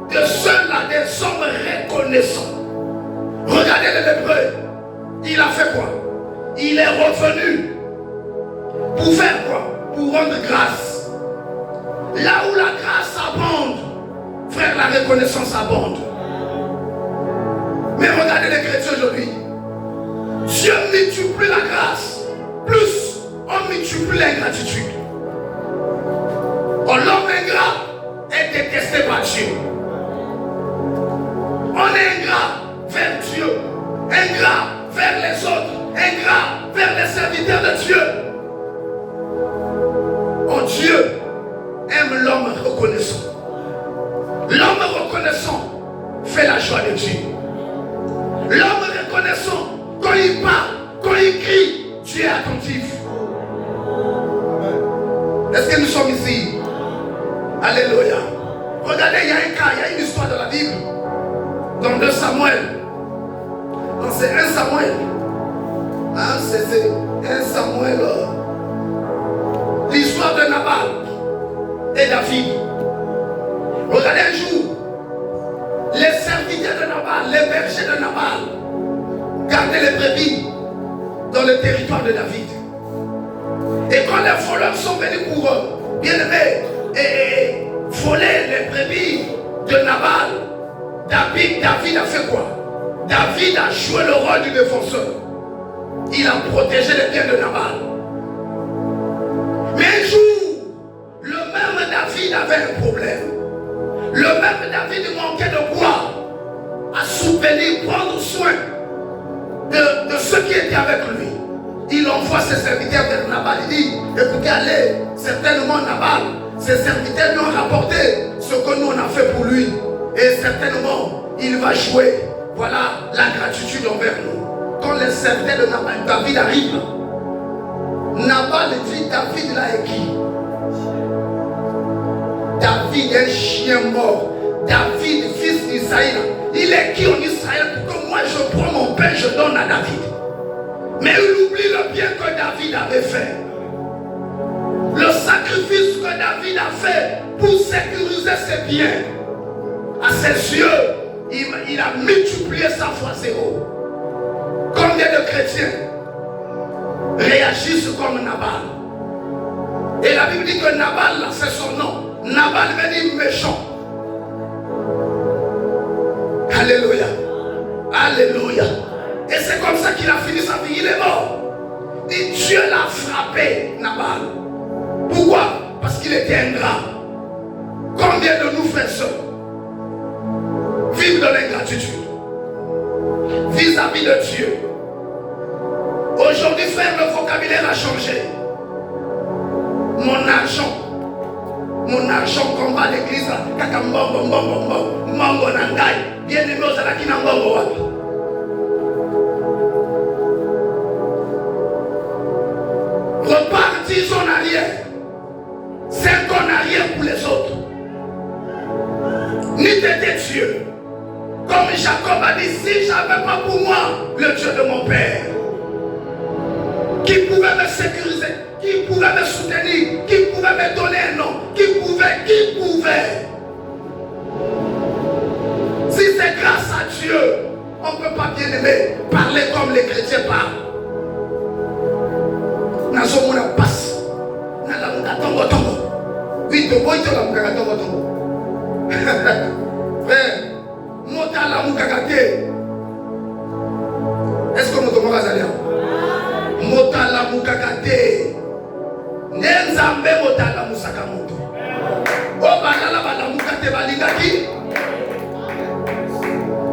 de ceux-là, des hommes reconnaissants. Regardez le lépreux. Il a fait quoi? Il est revenu. Pour faire quoi? Pour rendre grâce. Là où la grâce abonde, frère, la reconnaissance abonde. Mais regardez les chrétiens aujourd'hui. Dieu multiplie la grâce. Plus, on multiplie l'ingratitude. L'homme ingrat est détesté par Dieu. On est ingrat vers Dieu. Ingrat vers les autres. Ingrat vers les serviteurs de Dieu. Dieu aime l'homme reconnaissant. L'homme reconnaissant fait la joie de Dieu. L'homme reconnaissant, quand il parle, quand il crie, Dieu est attentif. Est-ce que nous sommes ici? Alléluia. Regardez, il y a un cas, il y a une histoire de la Bible. Dans 2 Samuel. Non, c'est 1 Samuel. C'est 1 Samuel. l'histoire de Nabal et David. Regardez un jour, les serviteurs de Nabal, les bergers de Nabal, gardaient les brebis dans le territoire de David. Et quand les voleurs sont venus pour eux, bien aimés, et voler les brebis de Nabal, David a fait quoi? David a joué le rôle du défenseur. Il a protégé les biens de Nabal. Mais un jour, le même David avait un problème. Le même David manquait de quoi? À soutenir, prendre soin de ceux qui étaient avec lui. Il envoie ses serviteurs vers Nabal. Il dit, écoutez, allez, certainement Nabal, ses serviteurs lui ont rapporté ce que nous on a fait pour lui. Et certainement, il va jouer. Voilà la gratitude envers nous. Quand les serviteurs de Nabal, David arrive, Nabal dit, David là est qui? David est un chien mort. David, fils d'Israël, il est qui en Israël pour que moi je prends mon pain, je donne à David? Mais il oublie le bien que David avait fait. Le sacrifice que David a fait pour sécuriser ses biens. À ses yeux, il a multiplié sa fois zéro. Combien de chrétiens réagissent comme Nabal? Et la Bible dit que Nabal, là, c'est son nom. Nabal veut dire méchant. Alléluia. Alléluia. Et c'est comme ça qu'il a fini sa vie. Il est mort. Et Dieu l'a frappé, Nabal. Pourquoi? Parce qu'il était ingrat. Combien de nous frères sœurs vivent dans l'ingratitude vis-à-vis de Dieu? Aujourd'hui, frère, le vocabulaire a changé. Mon argent qu'on va à l'église, kaka mbongo nangai, bien aimé aux alaki na mbongo wapi. Repartis en arrière. 5 ans en arrière pour les autres. Ni t'étais Dieu. Comme Jacob a dit, si j'avais pas pour moi le Dieu de mon père, qui pouvait me sécuriser, qui pouvait me soutenir, qui pouvait me donner un nom, qui pouvait. Si c'est grâce à Dieu, on ne peut pas, bien aimer, parler comme les chrétiens parlent. Nazomona passe. Nalamuka tongo tongo. Oui, de boy to lamuka tongo tongo. Frère, mota lamuka kate. Est-ce que nous tomons à Zalia? Mota lamuka kate. Nenzambe mota lamusaka moto. Obalala balamuka te balingaki.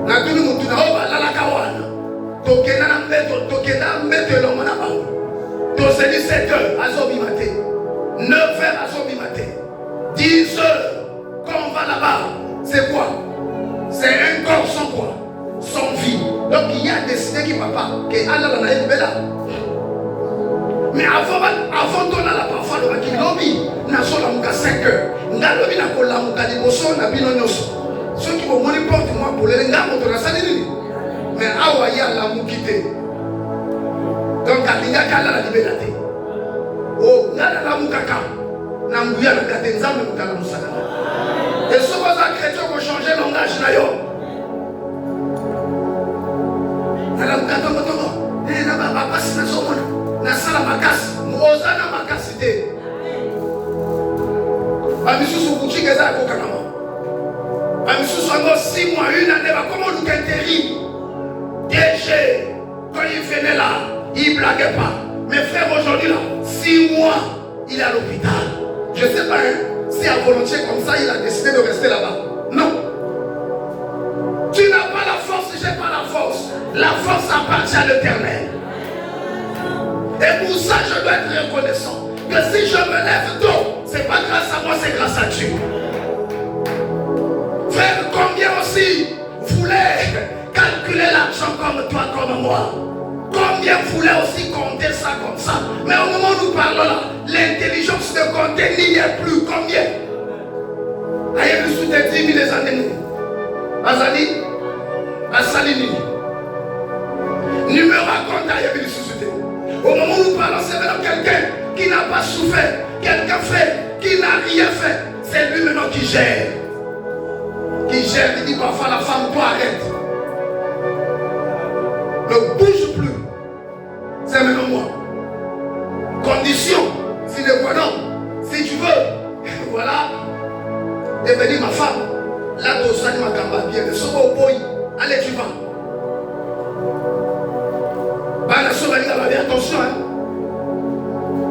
Natuni mutuna obalala kawana. Tokena na mbeto, tokena mbeto lomona bango. Donc c'est 17 heures à Zobi matin, 9 heures à Zobi matin, 10 heures, quand on va là-bas, c'est quoi? C'est un corps sans quoi? Sans vie. Donc il y a décidé qui papa, que Allah n'a pas là. Mais avant ton Allah, parfois, le qui lobby, n'a pas la 5 heures. N'a lobby n'a pas la mouka de bosso, n'a pas la ceux qui vont monter porte moi pour les gars, on a salé. Mais Awaïa la moukité. Donc, Kalinga Kala la liberté. Oh, Nana la Moukaka. Nambuya la Katenza, mais Moukala Moussaka. Et ce que les chrétiens vont changer le langage. Nala Moukaka, Moukaka. Eh, Naba, Papa, c'est la Somona. Nasala Makas. Mozana Makasité. Amisou Soukouchi, Gaza, Kokanama. Amisou Sango, 6 mois, 1 année, comment nous terrible. DG, quand il venait là, il ne blaguait pas. Mes frères, aujourd'hui, là, 6 mois, il est à l'hôpital. Je ne sais pas si à volonté comme ça, il a décidé de rester là-bas. Non. Tu n'as pas la force, je n'ai pas la force. La force appartient à l'Éternel. Et pour ça, je dois être reconnaissant. Que si je me lève tôt, ce n'est pas grâce à moi, c'est grâce à Dieu. Frère, combien aussi voulait calculer l'argent comme toi, comme moi? Combien voulait aussi compter ça comme ça? Mais au moment où nous parlons là, l'intelligence de compter n'y est plus. Combien? Aïe, plus de 10 000 années. Azali, Asalini. Numéro à compte, aïe, plus de. Au moment où nous parlons, c'est vraiment quelqu'un qui n'a pas souffert quelqu'un fait, qui n'a rien fait. C'est lui maintenant qui gère. Qui gère, il dit parfois la femme, toi arrête. Ne bouge plus. C'est maintenant moi. Condition, si le quoi non, si tu veux, voilà, devenir ma femme. Là, tu as ma gamba bien, le sobo au boy. Allez, tu vas. Bah, la chose, attention, hein.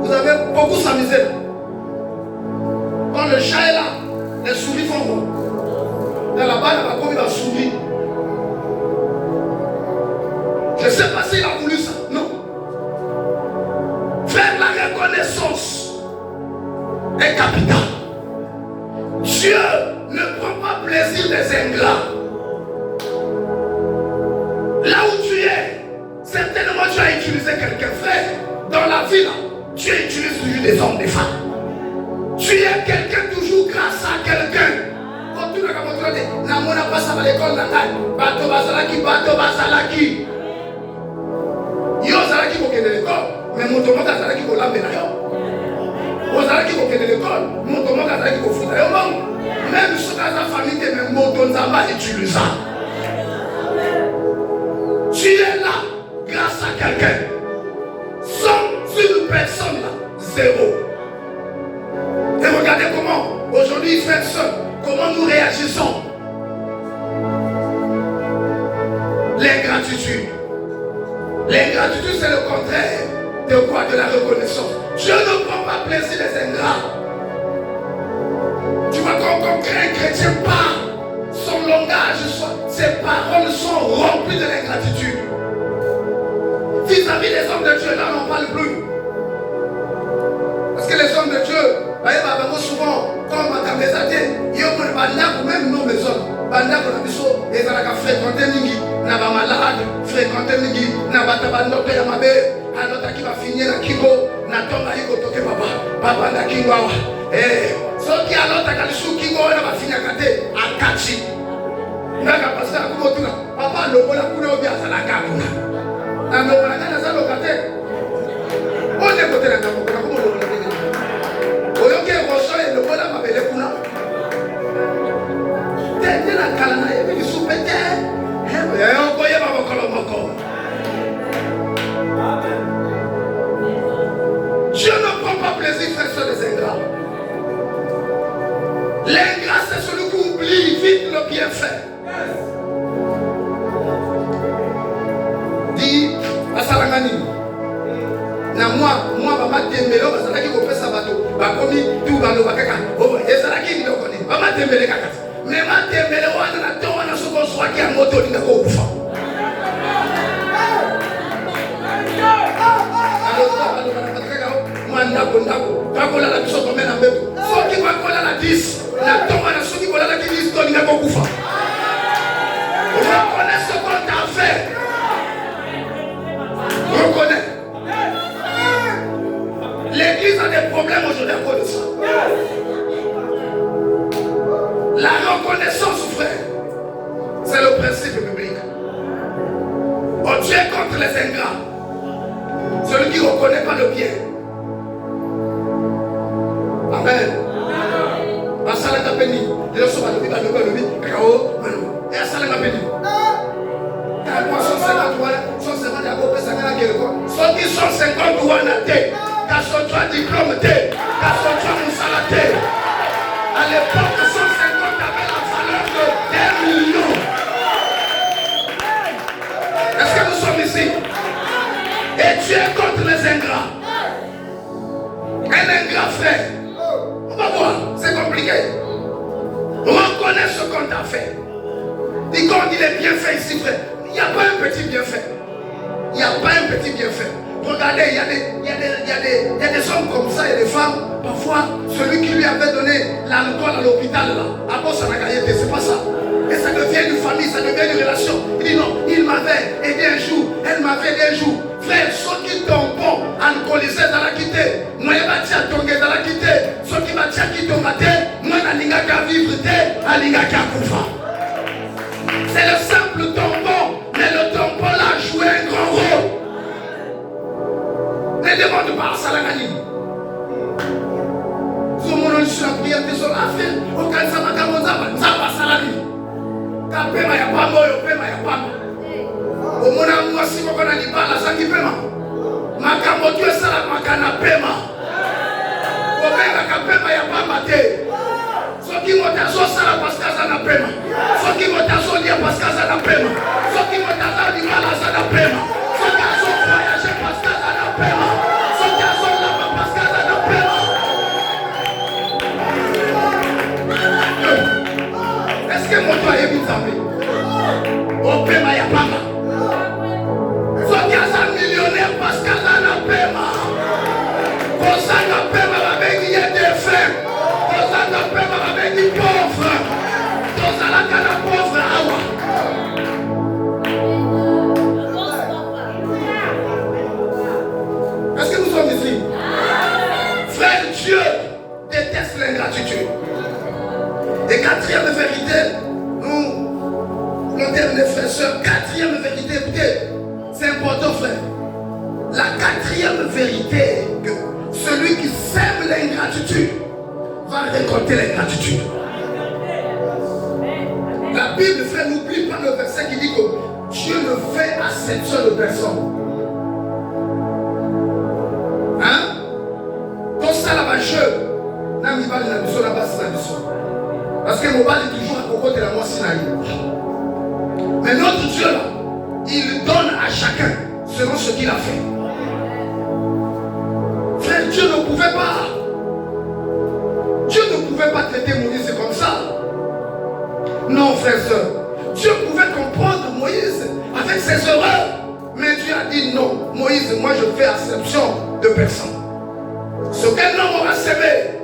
Vous avez beaucoup s'amuser. Quand le chat est là, les souris font quoi? Dans la balle, il va sourire. Je ne sais pas s'il a voulu ça. Non. Faire la reconnaissance est capital. Dieu ne prend pas plaisir des ingrats. Là où tu es, certainement tu as utilisé quelqu'un. Frère, dans la vie là, tu utilises toujours des hommes, des femmes. Tu es quelqu'un toujours grâce à quelqu'un. Quand tu n'as pas montré, n'a pas ça à l'école, bateau basalaki. Yo zalaki ko kende l'école, mais mon tomo zalaki ko lambe na yo. O zalaki ko kende l'école, mon tomo zalaki ko futa yo bon. Même si ta famille te même moto nzamba utilise ça. Tu es là grâce à quelqu'un. Sans une personne là, zéro. Et regardez comment aujourd'hui frères et sœurs, comment nous réagissons. L'ingratitude. L'ingratitude, c'est le contraire de quoi? De la reconnaissance. Dieu ne prend pas plaisir des ingrats. Tu vois, quand un chrétien parle, son langage, ses paroles sont remplies de l'ingratitude. Vis-à-vis des hommes de Dieu, là, on n'en parle plus. Parce que les hommes de Dieu, souvent, quand on m'a mes athées, ils ont même nos maisons. Ils ont fréquenté Ningi, n'a pas malade, fréquenté Ningi, n'a pas tabandoté à ma belle, à notre qui va finir à Kingo, n'a pas toqué papa, n'a Kingo. Eh, ce qui a l'autre à Kalishou Kingo, n'a pas fini à Kate, à Kachi. N'a pas passé à Kumotura, papa, le bon à Kuna ou bien à la Kakuna. N'a pas passé à la Kate. On est côté de la Kakuna, comment le bon à Oyoke Rosso et le bon à ma belle Kuna. T'es la Kalana, et puis sous pété. Et on voyait ma colombo. Dieu ne prend pas plaisir, frère, sur les ingrats. L'ingrat, c'est celui qui oublie vite le bienfait. Dis, à Salangani, moi, maman Dembélé, parce que qui fait ça bateau, bakomi, tout va nous bakaka. Oh, et ça là qui nous connaît. Maman Dembélé kaka. Mais maman Dembélé, on a tout, on a ce qu'on soit qui a moto qui n'a pas ouf. Ndako kakola la biso to mena mbeto soki bakola la 10 na tonga na soki kola la 10 to ninga kokufa. Reconnais ce qu'on t'a fait. Reconnais. L'église a des problèmes aujourd'hui à cause de ça. La reconnaissance, frère, c'est le principe biblique. Oh, Dieu est contre les ingrats. Celui qui ne reconnaît pas le bien. Amen. Asalanga peni. Dieu se va lever, kakao, et asalanga peni. T'as quoi 150 à couper ça n'a quelque quoi. Soit qui 150 ou en athée. T'as son droit diplôme thé. T'as son droit moussalaté. À l'époque 150 avait la valeur de 1 million. Est-ce que nous sommes ici? Et Dieu est contre les ingrats. Un ingrat frère. On va voir, c'est compliqué. Reconnais ce qu'on t'a fait. Dis quand il est bien fait ici, frère. Il n'y a pas un petit bienfait. Il n'y a pas un petit bienfait. Regardez, il y a des hommes comme ça, il y a des femmes. Parfois, celui qui lui avait donné l'alcool à l'hôpital, là, à cause de la gaieté, c'est pas ça. Et ça devient une famille, ça devient une relation. Il dit non, il m'avait aidé un jour, elle m'avait aidé un jour. Frère, ceux qui tombent alcoolisés dans la quitter, moi je vais tomber dans la quitter. Ceux qui vont qui tombent, moi je n'ai qu'à vivre, je n'ai qu'à pouvoir. C'est le simple tampon, mais le tampon là a joué un grand rôle. Ne demande pas à Salangani. on est sur la prière des autres, frère, on gagne ça, ça va salami. Quand paiement ya pas moi, paiement ya pas moi. Au moins moi si on a dit pas la ça qui paiement. Ma cambo tu es ça la makana paiement. Au moins la paiement ya pas maté. Ce qui m'a tazo ça la parce que ça na paiement. Ce qui m'a tazo dia parce que ça na paiement. Ce qui m'a tazo di mala ça na paiement. Ce qui a son voyager parce que ça na paiement. Ce qui a son là parce que ça na paiement. Est-ce que mon toit est bien tapé? Au paiement, il n'y a pas mal. Soit qu'il y a un millionnaire parce qu'il y a un paiement. Pour ça, le paiement avec des défunts. Pour ça, le paiement avec des pauvres. Pour ça, la pauvre. Est-ce que nous sommes ici? Frère, Dieu déteste l'ingratitude. Et quatrième vérité, nous terminons, frères et sœurs. Quatrième vérité, écoutez, c'est important, frère. La quatrième vérité, que celui qui sème l'ingratitude va récolter l'ingratitude. La Bible, frère, n'oublie pas le verset qui dit que Dieu ne fait acception de personne. Hein? Pour ça, là-bas, je n'ai pas de la mission là-bas, c'est la mission. Parce que mon bal est toujours à côté de la moi Sinaï. Mais notre Dieu là, il donne à chacun selon ce qu'il a fait. Frère, Dieu ne pouvait pas traiter Moïse comme ça. Non, frère, soeur. Dieu pouvait comprendre Moïse avec ses erreurs. Mais Dieu a dit non. Moïse, moi je fais exception de personne. Ce qu'un homme aura semé,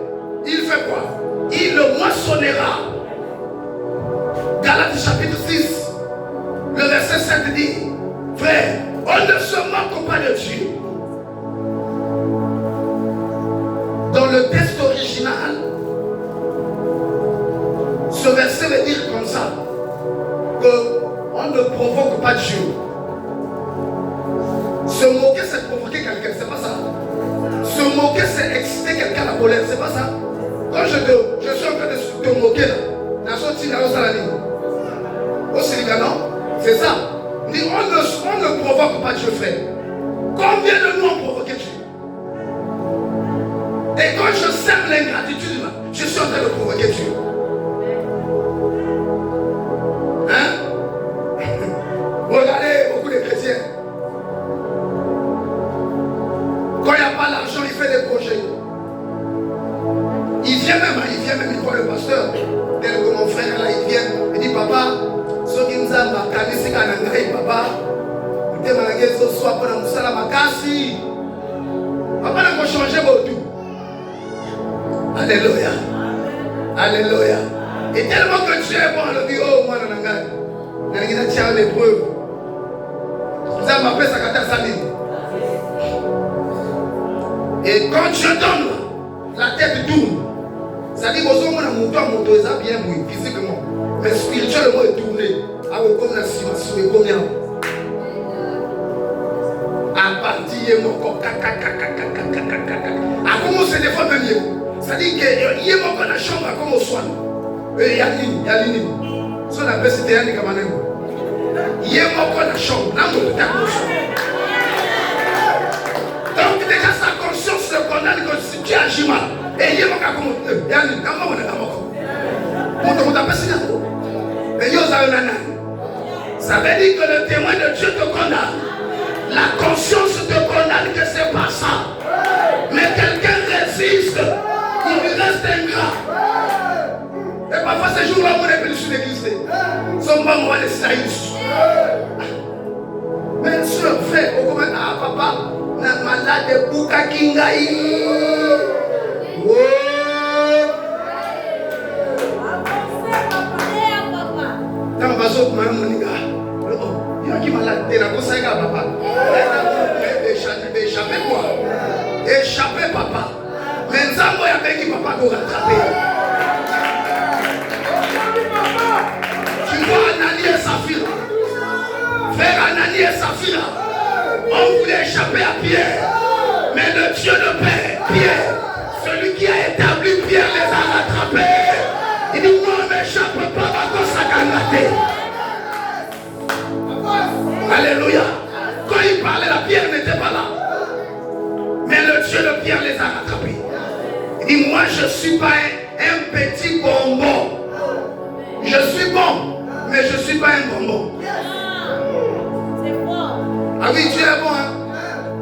il fait quoi? Il le moissonnera. Galates chapitre 6, le verset 7 dit, frère, on ne se moque pas de Dieu. Dans le texte original, ce verset veut dire comme ça, qu'on ne provoque pas Dieu. Se moquer, c'est provoquer quelqu'un, c'est pas ça. Se moquer, c'est exciter quelqu'un à la colère, c'est pas ça. Quand je suis en train de te moquer là, dans son petit dans la ligne. Au Sénégal, non? C'est ça. On ne provoque pas Dieu, frère. Combien de nous ont provoqué Dieu? Et quand je sème l'ingratitude là, je suis en train de provoquer Dieu. Hein? Regardez beaucoup de chrétiens. Quand il n'y a pas l'argent, il fait des projets. Il vient même, il voit le pasteur, tel que mon frère là, il vient, il dit papa, ce qui nous a marqué, c'est qu'on a gagné, papa, vous avez marqué ce soir pour nous faire la makasi. Papa n'a pas changé beaucoup. Alléluia. Alléluia. Et tellement que Dieu est bon, on dit, oh, moi, on a gagné. On a gagné l'épreuve. Vous avez marqué sa carte à saline. Et quand Dieu donne, la tête tourne. Ça dit que mon moto est bien physiquement, mais spirituellement est tourné. Comme la simation est combien? À partir de mon corps, à comment se défendre mieux? Ça dit que il y a mon corps dans la chambre, à comment soin? Il y a l'ini. Ça on appelle c'était Yannick Kamanem. Il y a mon corps dans la chambre, là mon donc déjà sa conscience le condamne que si tu agis mal. Et il y a mon cas comme Yannick, comment on est dans mon corps? On t'appelle ça. Mais yo ça ça veut dire que le témoin de Dieu te condamne. La conscience te condamne que c'est pas ça. Mais quelqu'un résiste. Il lui reste ingrat. Et parfois ces jours-là, on est venu sur l'église. Son pas moi les saïs. Mais soeur, frère, au comment papa, na malade Buka Kingaï. Dans ma zone, ma monica. Il y a qui malade, il y a qui papa. Échappez quoi? Échappez papa. Mais nous avons avec qui papa pour rattraper. Tu vois Anani et Saphira. Frère Anani et Saphira. On voulait échapper à Pierre. Mais le Dieu de paix, Pierre, celui qui a établi Pierre les je ne suis pas un petit bonbon. Je suis bon, mais je ne suis pas un bonbon. Ah oui, tu es bon, hein?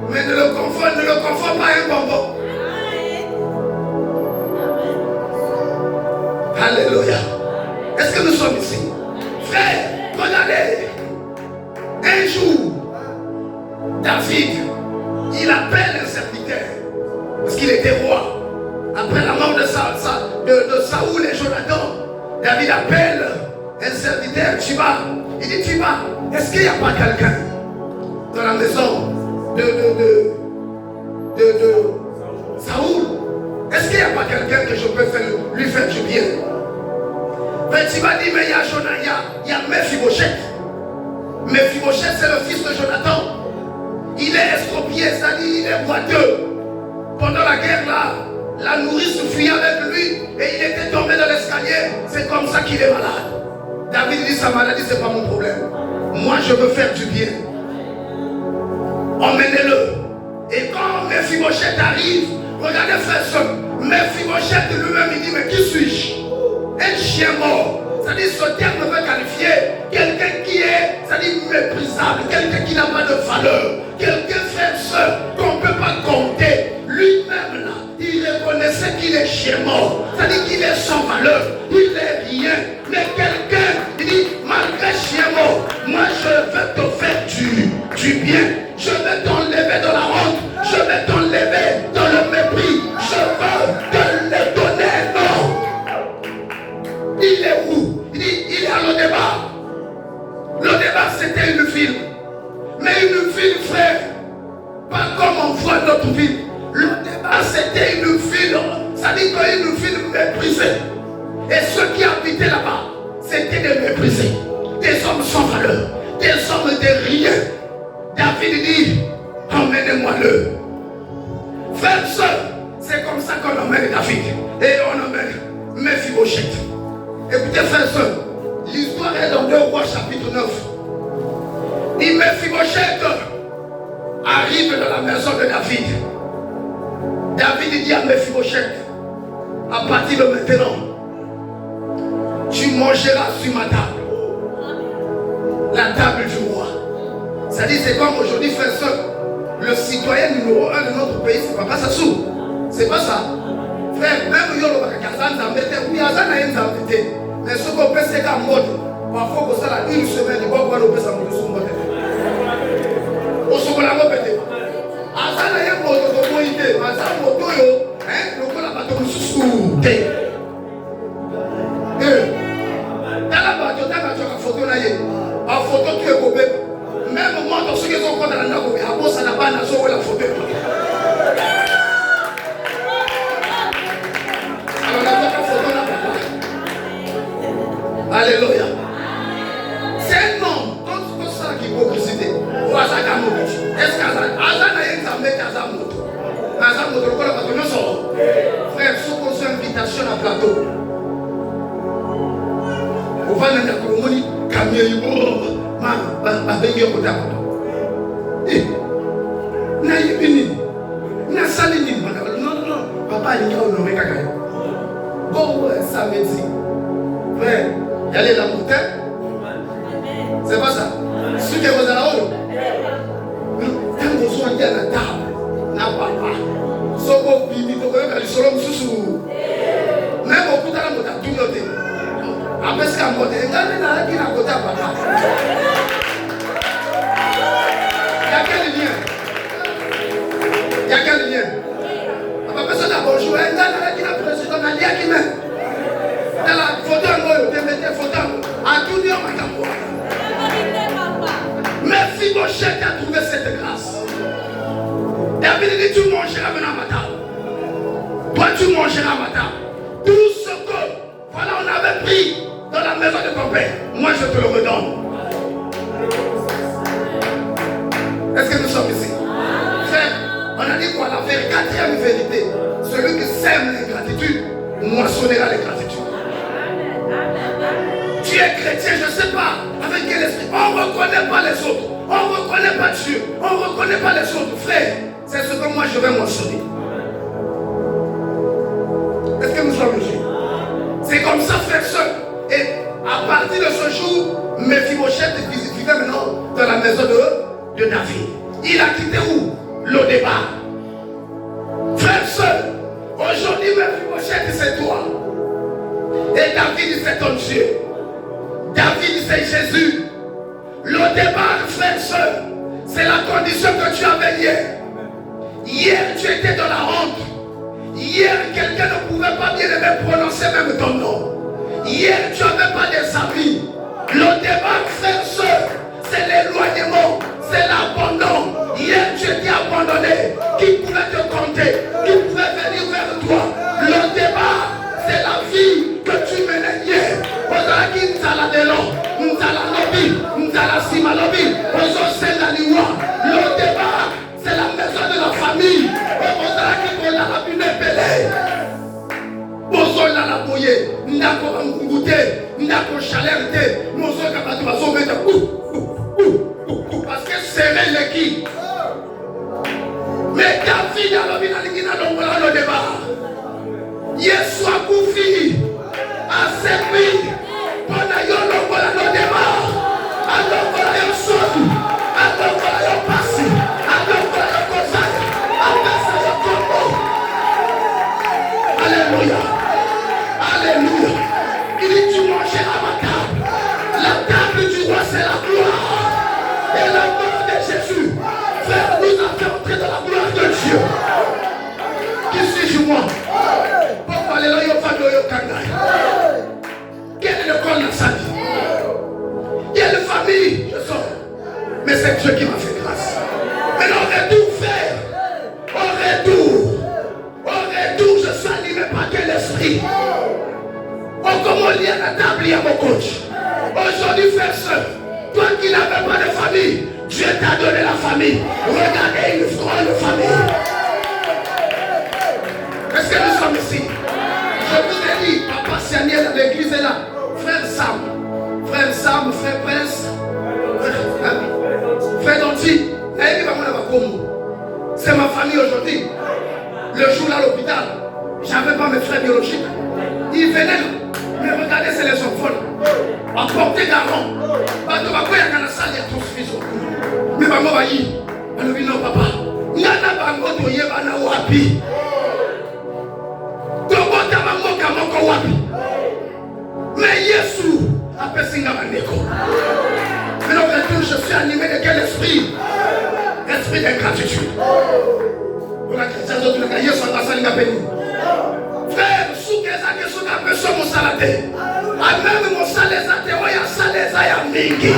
Mais ne le confonds pas un bonbon. Alléluia. Est-ce que nous sommes ici? Frère, regardez. Un jour, David, il appelle un serviteur. Parce qu'il était roi. Après la mort de Saoul et Jonathan, David appelle un serviteur, Thiba. Il dit, Thiba, est-ce qu'il n'y a pas quelqu'un dans la maison de Saoul? Est-ce qu'il n'y a pas quelqu'un que je peux lui faire du bien? Mais Thiba dit, mais il y a Mephibosheth. Mephibosheth, c'est le fils de Jonathan. Il est estropié, c'est-à-dire il est boiteux. Pendant la guerre, là, la nourrice fuyait avec lui et il était tombé dans l'escalier. C'est comme ça qu'il est malade. David dit, sa maladie, c'est pas mon problème. Moi, je veux faire du bien. Emmenez-le. Et quand Mephibosheth arrive, regardez frère, Mephibosheth lui-même, il dit, mais qui suis-je? Un chien mort. C'est-à-dire, ce terme veut qualifier quelqu'un qui est, c'est-à-dire, méprisable, quelqu'un qui n'a pas de valeur, quelqu'un, frère, soeur, qu'on ne peut pas compter. Lui-même, là, il reconnaissait qu'il est chien mort, c'est-à-dire qu'il est sans valeur, il n'est rien. Mais quelqu'un, il dit, malgré chien mort, moi je vais te faire du bien. Je vais t'enlever dans la honte, je vais t'enlever dans le mépris, je veux te le donner. Non. Il est où? Il dit, il est à Lo-Débar. Lo-Débar, c'était une ville. Mais une ville, frère, pas comme on voit notre ville. Lo-Débar, c'était une ville, c'est-à-dire une ville méprisée. Et ceux qui habitaient là-bas, c'était des méprisés, des hommes sans valeur, des hommes de rien. David dit, emmenez-moi-le. Frère, soeur, c'est comme ça qu'on emmène David. Et on emmène Mephibosheth. Écoutez, frère, soeur, l'histoire est dans 2 Rois chapitre 9. Et Mephibosheth arrive dans la maison de David. David dit à Mephibosheth, à partir de maintenant, tu mangeras sur ma table. La table du roi. C'est-à-dire, c'est comme aujourd'hui, frère, soeur, le citoyen numéro 1 de notre pays, c'est Papa Sassou. C'est pas ça. Frère, même Yolo Bakakazan Zambete, oui, Azan a une Zambete. Mais ce qu'on peut, c'est qu'à mode, parfois, pour ça, une semaine, il va voir le pèse à mon son mode. Au chocolat, on peut dire. Azan a un mode de moïté, Azan moto, hein, le col a bateau de sous. Dans la bateau, dans la photo, là, en photo, tu es coupé. Même moi, dans ce qu'ils ont contre la nappe, à bon, ça n'a pas la photo. Alors, la photo n'a pas. Alléluia. C'est un nom. Quand ça qui est hypocrisie. Ou à ça, est-ce qu'Azan a une zambette à Zamoto? Azamoto, le col a bateau, non, sort. Frère, sous qu'on invitation à plateau. Au va dans la colonie, Camille, ma bengi au dabo. Eh, na yibini, na salini, non, papa il y a un homme kaka. Bon, ça veut dire, frère, y aller la montagne. C'est pas ça. Ce que vous avez là-haut. Quand vous soyez à la table, na papa. Soko bibi to koyo kali solo mususu. Même au bout de la montagne, tout noté. Après ce qu'on vote, regardez là qui n'a pas papa. Il y a quel lien? Il y a quel lien? La personne a bonjour, regardez là qui n'a pas président, il y a qui met. Dans la photo, vous mettez photo. À tout dire, Mephibosheth a trouvé cette grâce. David dit, tu mangeras maintenant ma table. Toi, tu mangeras ma table. Tout ce que, voilà, on avait pris dans la maison de ton père, moi je te le redonne. Est-ce que nous sommes ici? Frère, on a dit quoi? La 4e vérité. Celui qui sème l'ingratitude moissonnera l'ingratitude. Tu es chrétien, je ne sais pas avec quel esprit. On ne reconnaît pas les autres. On ne reconnaît pas Dieu. On ne reconnaît pas les autres. Frère, c'est ce que moi je vais moissonner. Est-ce comme ça, frère et soeur. Et à partir de ce jour, Mephibosheth vivait maintenant dans la maison de David. Il a quitté où? Le débat. Frère et soeur, aujourd'hui, Mephibosheth, c'est toi. Et David, c'est ton Dieu. David, c'est Jésus. Le débat, frère et soeur, c'est la condition que tu avais hier. Hier, tu étais dans la honte. Hier, quelqu'un ne pouvait pas bien aimer prononcer même ton nom. Hier, tu n'avais pas des amis. Le débat, frère et soeur, c'est l'éloignement, c'est l'abandon. Hier, tu étais abandonné. Qui pouvait te compter? Qui pouvait venir vers toi? Le débat, c'est la vie que tu menais hier. Ozalaki nzala delo, nzala lobi, nzala sima lobi, ozo senda liwa. Le débat, c'est la maison de la famille. Ozalaki kola la bine pele. Ozo la la boye, ndako ngute, ndako chalerte, mozo kabatu bazo meta. Parce que c'est l'équipe. Mais David a l'objet dans le débat. Yesu a koufi, a servi, pendant yon longola no débat, a longola yon sodu, a longola yon passi, a longola yon kozak, a pesa yon kombo. Alléluia, alléluia. Il dit tu manges à ma table. La table du roi c'est la gloire. Et la mort de Jésus, frère, nous a fait entrer dans la gloire de Dieu. Qui suis-je moi? Quel est le corps de sa vie? Quelle famille je sors? Mais c'est Dieu qui m'a fait grâce. Mais on retour, frère. Au retour, je suis animé par quel esprit? Oh, comment lier à la table, il y a mon coach. Aujourd'hui, frère, soeur, toi qui n'avais pas de famille, Dieu t'a donné la famille. Regardez une grande famille. Est-ce que nous sommes ici? Je vous ai dit, Papa Sianiel, l'église est là. Frère Sam, frère Prince, frère Donti, c'est ma famille aujourd'hui. Le jour là à l'hôpital, j'avais pas mes frères biologiques. Ils venaient là, mais regardez, c'est les enfants. À portée d'avant. Parce que il y a dans la salle, il y a tous fils. Mais maman va y. Alors non papa. Nana bango to yeba na wapi. Tobota bango kamoko wapi. Mais Yesu a pesinga bandeko. Mais non, je suis animé de quel esprit? Esprit d'ingratitude. Frère, soukeza ke souka peso mosalate. A même mosaleza te oya saleza ya mingi.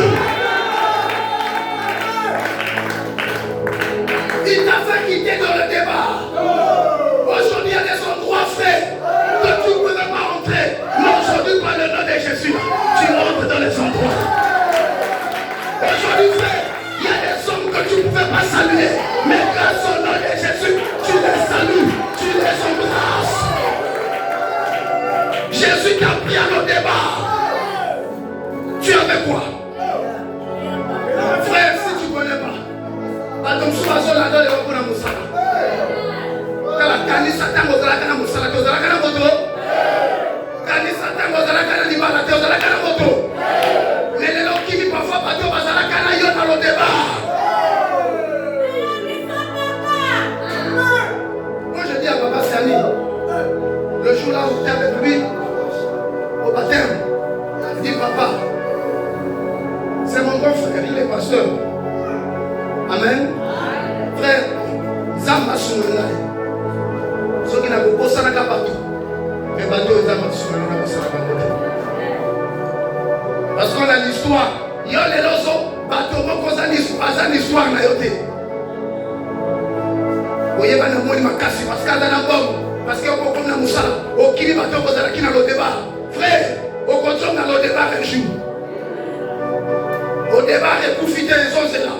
Il t'a fait quitter dans le débat. Aujourd'hui, il y a des endroits, frère, que tu ne pouvais pas entrer. Mais aujourd'hui, par le nom de Jésus, tu rentres dans les endroits. Aujourd'hui, frère, il y a des hommes que tu ne pouvais pas saluer. Mais grâce au nom de Jésus, tu les salues, tu les embrasses. Jésus t'a pris à nos débats. Tu avais quoi? Frère, si tu ne connais pas, donc sois là dans les gens pour la moussala. Quand la canisse attend aux alaka na moussala, aux alaka na moto. Canisse attend aux alaka na libala, aux alaka na moto. Mais les gens qui vivent parfois pas aux alaka na yon dans le débat. Moi je dis à Papa Sani, le jour là où tu es avec lui, au baptême, je dis papa, c'est mon grand frère, il est pasteur. Amen. Frère, Zamba Soumena. Ceux qui n'ont pas ça, mais bateau Zamba Soumena, parce qu'on a l'histoire. Il y a les losos, bateau, on a l'histoire. Vous voyez, parce qu'il y a un bombe, parce qu'il y a un bombe dans Moussala, au Kili bateau, qui n'a le débat. Frère, au contraire, on a le débat un jour. Au débat, et profiter des choses là.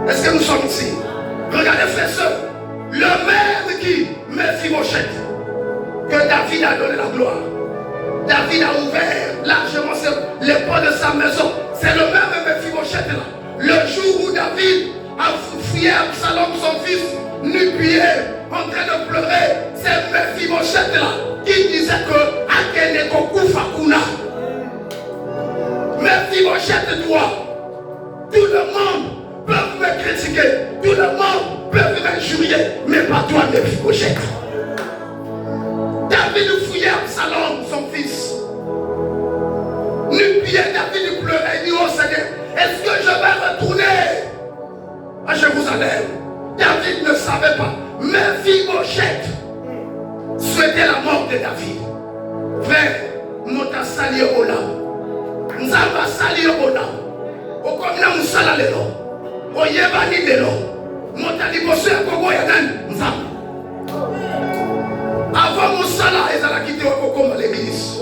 Est-ce que nous sommes ici? Regardez, frères et sœurs, le même qui Mephibosheth, que David a donné la gloire. David a ouvert largement les portes de sa maison. C'est le même Mephibosheth là. Le jour où David a fouillé Absalom, son fils, nu-pied, en train de pleurer, c'est Mephibosheth là. qui disait que Akene Kokufa Kuna. Mephibosheth, toi, tout le monde peut me critiquer, tout le monde peut m'injurier, mais pas toi, Mephibosheth. David fouillait Absalom, son fils. Nu-pied, David pleurait, il dit, oh Seigneur, est-ce que je vais retourner à Jérusalem? David ne savait pas. Mephibosheth souhaitait la mort de David. Frère, Mota Sali Ola, Nzamba Sali Ola, Okomina Musala Lelo, Oyebani Lelo, Mota Liboso Yakogo Yanan, Nzamba. Avant Moussala, ils allaient quitter Okoma l'église.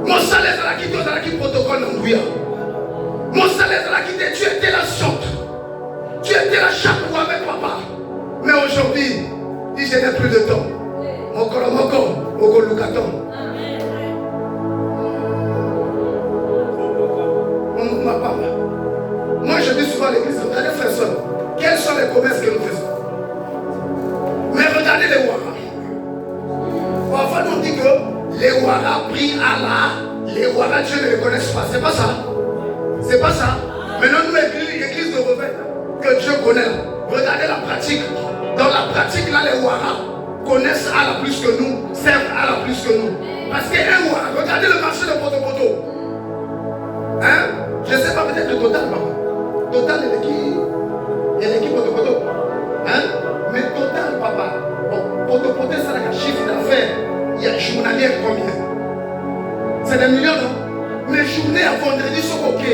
Moussala, ils allaient quitter le protocole d'Angouya. Moussala, ils allaient quitter, tu étais la chante. Tu étais la chape avec papa. Mais aujourd'hui, il je n'ai plus de temps. Moko Lukaton. Moi, je dis souvent à l'église, regardez frères et sœurs, quels sont les commerces que nous faisons? Mais regardez les Ouara. Parfois, on dit que les Ouara prient Allah, les Ouara, Dieu ne les connaissent pas. C'est pas ça. C'est pas ça. Maintenant, nous, l'église de Rebelle, que Dieu connaît. Regardez la pratique. Dans la pratique, là, les Ouara connaissent Allah plus que nous, servent Allah plus que nous. Parce qu'un Ouara, regardez le marché de Poto-Poto. Hein? Je ne sais pas, peut-être le Total, papa. Total, il y a l'équipe Poto-Poto. Hein? Mais Total, papa. Poto-Poto, c'est un chiffre d'affaires. Il y a journalier combien? C'est des millions, non? Mais journée à vendredi, c'est OK.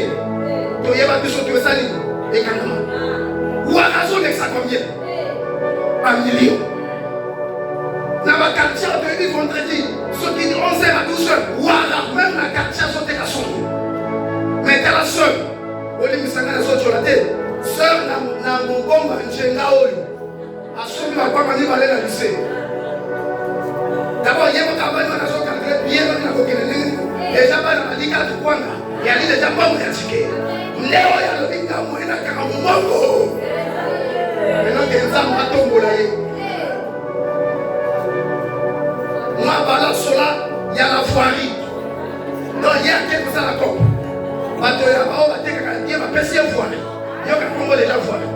Tu y vas plus sur ça, et Kanama. Ou à raison de ça combien? Un million. Dans ma quartier, on te dit vendredi, ceux qui disent 11h à 12h, voilà, même la quartier, sont des garçons. Mais t'es la seule. Oli Misanga na soto la tête. Sœur na Mongomba Njenga Oli. Assomi va pas mani balé la lycée. D'abord, il y a un travail dans la zone calculée, bien dans la coquille. Déjà, pas dans la ligue à Tukwanga. Il y a déjà pas mon indiqué. Léo, il y a le ligue à moi, il y a un Mongo. Maintenant, il y a un Zamba Tombolaye. Moi, voilà, cela, il y a la foirie. Donc, il y a quelque chose à la coupe. Matoya, on va te dire, ma personne voile. Il y a un Congo déjà voile.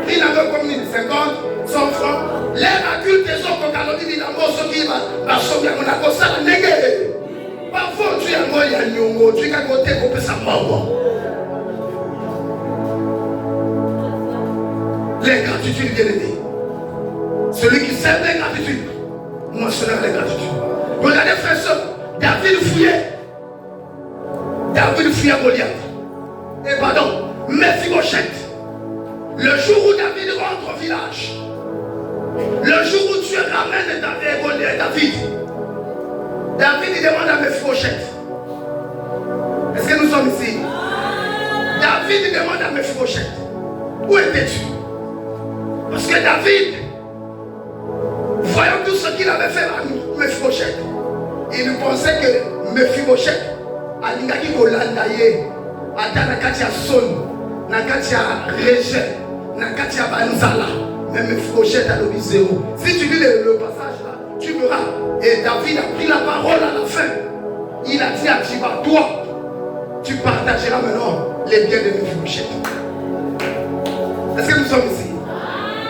Il n'a pas comme 50, 100 francs. Les adultes, les autres, quand on dit, ceux qui va sauver mon accord, ça la négué. Parfois, tu as moi, il y a un nyongo, tu as côté couper sa mort. L'ingratitude, bien aimé. Celui qui sert l'ingratitude, moi, je serai l'ingratitude. Regardez, frère, soeur, David fouillait. David fouillait Goliath. Et pardon, Mephibosheth. Le jour où David rentre au village, le jour où tu ramènes David, David il demande à Mephibosheth. Est-ce que nous sommes ici? David demande à Mephibosheth. Où étais-tu? Parce que David, voyant tout ce qu'il avait fait à Mephibosheth, il pensait que Mephibosheth alingaki kolandaye ata na kati ya son na kati ya rejet na kati ya banzala. Mais Mephibosheth a le zéro. Si tu lis le passage là, tu verras. Et David a pris la parole à la fin. Il a dit à Jiba, toi, tu partageras maintenant les biens de Mephibosheth. Est-ce que nous sommes ici?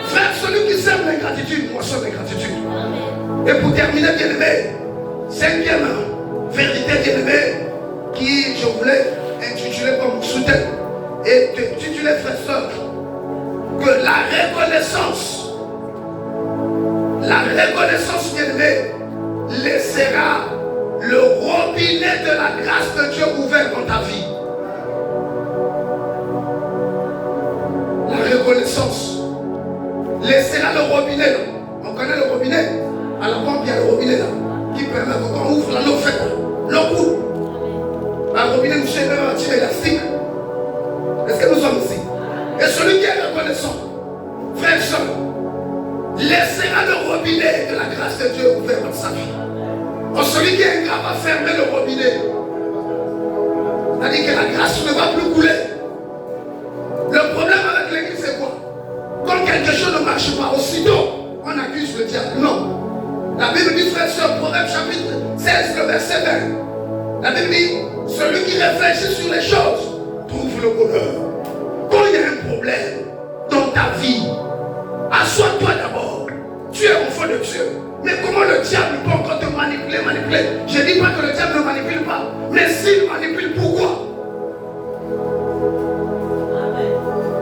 Frère, celui qui sème l'ingratitude, moi je l'ingratitude. Et pour terminer, bien aimé, cinquième vérité, bien aimé, qui je voulais intituler comme soutien et tituler, frère, soeur, que la reconnaissance, bien aimé, laissera le robinet de la grâce de Dieu ouvert dans ta vie. La reconnaissance laissera le robinet là. On connaît le robinet. À la pompe, il y a le robinet là qui permet qu'on ouvre la l'eau faite. L'eau coule. Un robinet, nous cherchons un petit élastique. Est-ce que nous sommes ici? Et celui qui est reconnaissant, frère et soeur, laissera le robinet de la grâce de Dieu ouvert dans sa vie. Or, celui qui est ingrat va fermer le robinet. C'est-à-dire que la grâce ne va plus couler. Le problème avec l'église, c'est quoi? Quand quelque chose ne marche pas, aussitôt, on accuse le diable. Non. La Bible dit, frère et soeur, Proverbe chapitre 16, le verset 20. La Bible dit, celui qui réfléchit sur les choses trouve le bonheur. Quand il y a un problème dans ta vie, assois-toi d'abord. Tu es enfant de Dieu. Mais comment le diable peut encore te manipuler? Je ne dis pas que le diable ne manipule pas. Mais s'il manipule, pourquoi?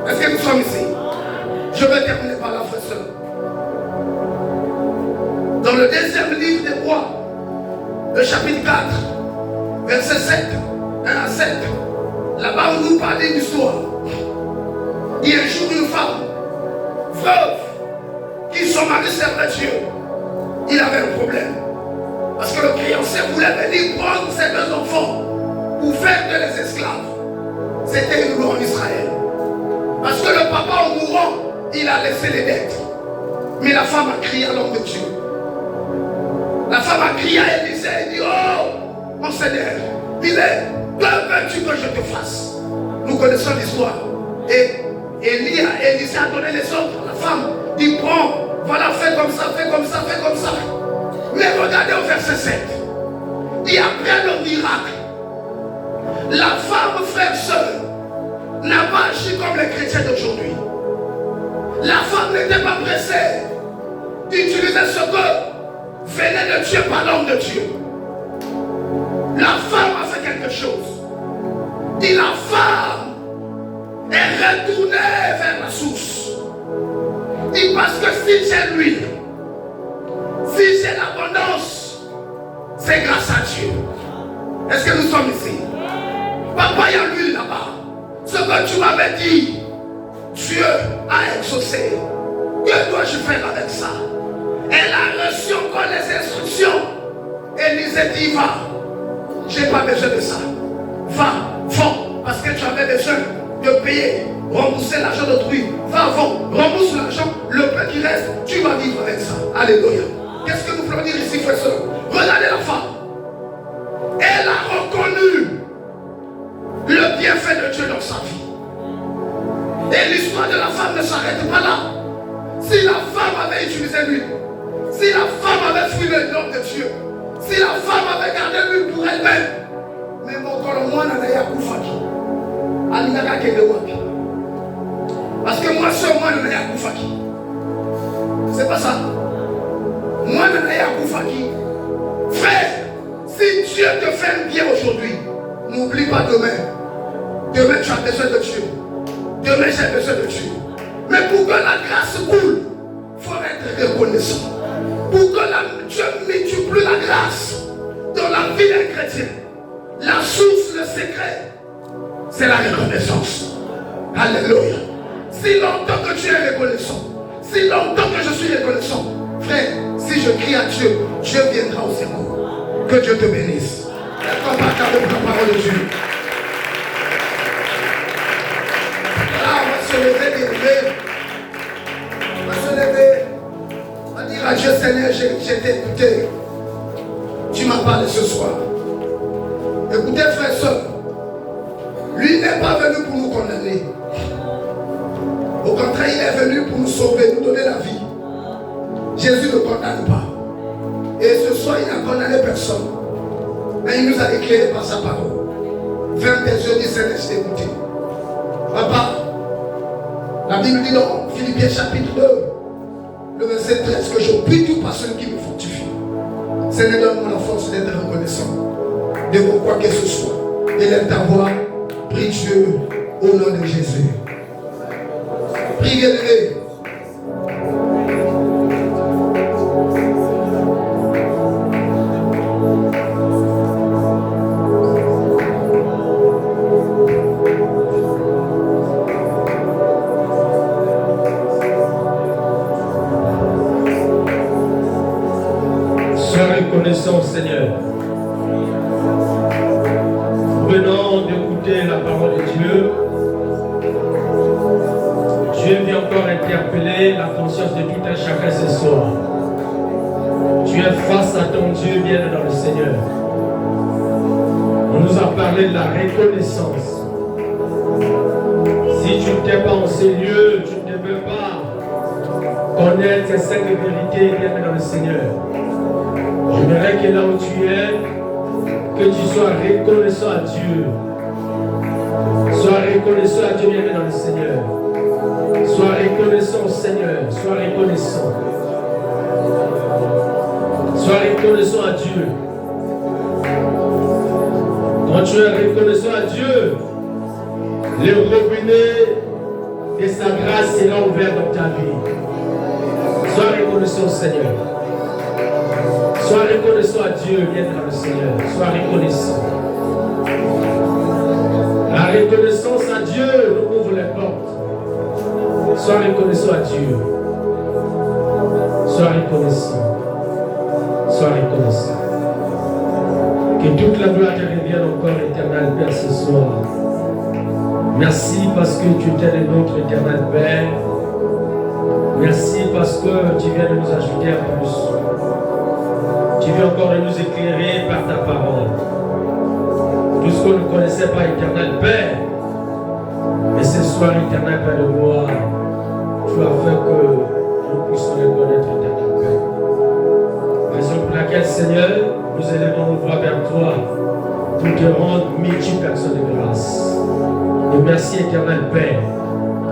Est-ce que nous sommes ici? Je vais terminer par la frère seule. Dans le deuxième livre des rois, le chapitre 4, verset 7, 1 à 7, là-bas on nous parle d'une histoire. Il y a un jour une femme, veuve, qui son mari servait Dieu. Il avait un problème. Parce que le créancier voulait venir prendre ses deux enfants pour faire de les esclaves. C'était une loi en Israël. Parce que le papa en mourant, il a laissé les dettes. Mais la femme a crié à l'homme de Dieu. La femme a crié à Élisée et dit, oh, mon Seigneur, dis-le, que veux-tu que je te fasse? Nous connaissons l'histoire. Et Élisée a donné les ordres à la femme. Dit, prends, voilà, fais comme ça, fais comme ça, fais comme ça. Mais regardez au verset 7. Et après le miracle, la femme, frère, sœur, n'a pas agi comme les chrétiens d'aujourd'hui. La femme n'était pas pressée d'utiliser ce que venait de Dieu par l'homme de Dieu. La femme a fait quelque chose. Et la femme est retournée vers la source. Et parce que si j'ai l'huile, si j'ai l'abondance, c'est grâce à Dieu. Est-ce que nous sommes ici? Papa, il y a l'huile là-bas. Ce que tu m'avais dit, Dieu a exaucé. Que dois-je faire avec ça? Elle a reçu encore les instructions. Élisée dit, va. Je n'ai pas besoin de ça. Va, vends, parce que tu avais besoin de payer, rembourser l'argent d'autrui. Va, vends, rembourse l'argent, le peu qui reste, tu vas vivre avec ça. Alléluia. Qu'est-ce que nous voulons dire ici, frère soeur? Regardez la femme. Elle a reconnu le bienfait de Dieu dans sa vie. Et l'histoire de la femme ne s'arrête pas là. Si la femme avait utilisé l'huile, si la femme avait fui le nom de Dieu, si la femme avait gardé l'huile pour elle-même, mais mon colombo n'a pas koufaki. Alinaka kende wapi. Parce que moi seul moi n'a pas koufaki. C'est pas ça. Moi n'a pas koufaki. Frère, si Dieu te fait un bien aujourd'hui, n'oublie pas demain. Demain tu as besoin de Dieu. Demain j'ai besoin de Dieu. Mais pour que la grâce coule, il faut être reconnaissant. Pour que Dieu multiplie la grâce dans la vie d'un chrétien, la source, le secret, c'est la reconnaissance. Alléluia. Si longtemps que tu es reconnaissant, si longtemps que je suis reconnaissant, frère, si je crie à Dieu, Dieu viendra au secours. Que Dieu te bénisse. Est-ce qu'on partage la parole de Dieu? Là, on va se lever, bien-aimé. On va se lever. On va dire à Dieu, Seigneur, j'ai t'ai écouté. Tu m'as parlé ce soir. Écoutez, frère et soeur, lui n'est pas venu pour nous condamner. Au contraire, il est venu pour nous sauver, nous donner la vie. Jésus ne condamne pas. Et ce soir, il n'a condamné personne. Mais il nous a éclairé par sa parole. Vers tes yeux, dit Seigneur, je t'ai écouté. Papa, la Bible dit dans Philippiens chapitre 2, le verset 13, que je puis tout par celui qui me fortifie. Seigneur, donne-moi la force d'être reconnaissant de quoi que ce soit. Et de t'avoir, prie Dieu au nom de Jésus. Prie bien-aimé. Reconnaissant, Seigneur. Venons d'écouter la parole de Dieu. Dieu vient encore interpeller la conscience de tout un chacun ce soir. Tu es face à ton Dieu, bien dans le Seigneur. On nous a parlé de la reconnaissance. Si tu n'es pas en ces lieux, tu ne peux pas connaître cette vérité, bien dans le Seigneur. J'aimerais que là où tu es, que tu sois reconnaissant à Dieu. Sois reconnaissant à Dieu, bien-aimé dans le Seigneur. Sois reconnaissant au Seigneur. Sois reconnaissant. Sois reconnaissant à Dieu. Quand tu es reconnaissant à Dieu, le robinet de sa grâce sera ouvert dans ta vie. Sois reconnaissant au Seigneur. Sois reconnaissant à Dieu, viens dans le Seigneur. Sois reconnaissant. La reconnaissance à Dieu nous ouvre les portes. Sois reconnaissant à Dieu. Sois reconnaissant. Sois reconnaissant. Que toute la gloire te revienne encore, éternel Père, ce soir. Merci parce que tu étais le nôtre, éternel Père. Merci parce que tu viens de nous ajouter un plus. Tu viens encore de nous éclairer par ta parole. Tout ce qu'on ne connaissait pas, éternel Père. Et ce soir, éternel Père de gloire, tu as fait que nous puissions le connaître, éternel Père. Raison pour laquelle, Seigneur, nous élevons nos voix vers toi pour te rendre multiples personnes de grâce. Et merci, éternel Père.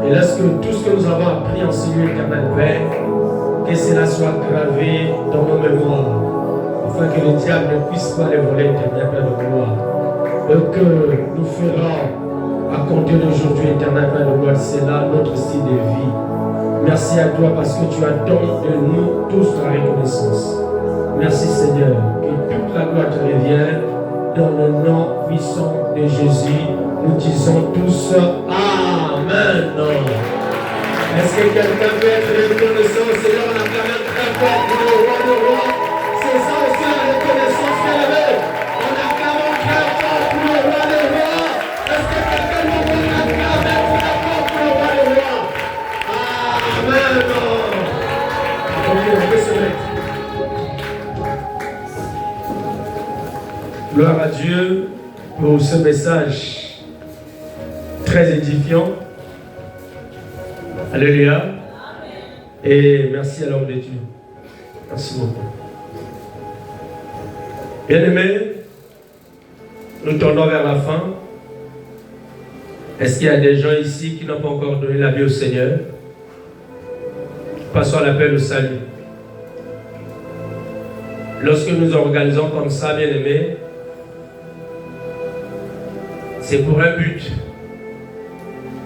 Et laisse que tout ce que nous avons appris en ce lieu, éternel Père, que cela soit gravé dans nos mémoires, afin que le diable ne puisse pas les voler, éternel Père de gloire. Et que nous ferons à compter d'aujourd'hui, éternel Père de gloire, c'est là notre style de vie. Merci à toi parce que tu as donné de nous tous la reconnaissance. Merci Seigneur, que toute la gloire te revienne dans le nom puissant de Jésus. Nous disons tous Amen. Est-ce que quelqu'un peut être reconnaissant? Seigneur, on acclame très fort pour le roi de rois. C'est ça aussi la reconnaissance qu'elle avait. On acclame très fort pour le roi de rois. Est-ce que quelqu'un peut acclamer très fort pour le roi de rois? Amen. Ok, on peut se mettre. Gloire à Dieu pour ce message très édifiant. Alléluia. Et merci à l'homme de Dieu. Merci beaucoup. Bien-aimés, nous tournons vers la fin. Est-ce qu'il y a des gens ici qui n'ont pas encore donné la vie au Seigneur? Passons à l'appel au salut. Lorsque nous organisons comme ça, bien-aimés, c'est pour un but.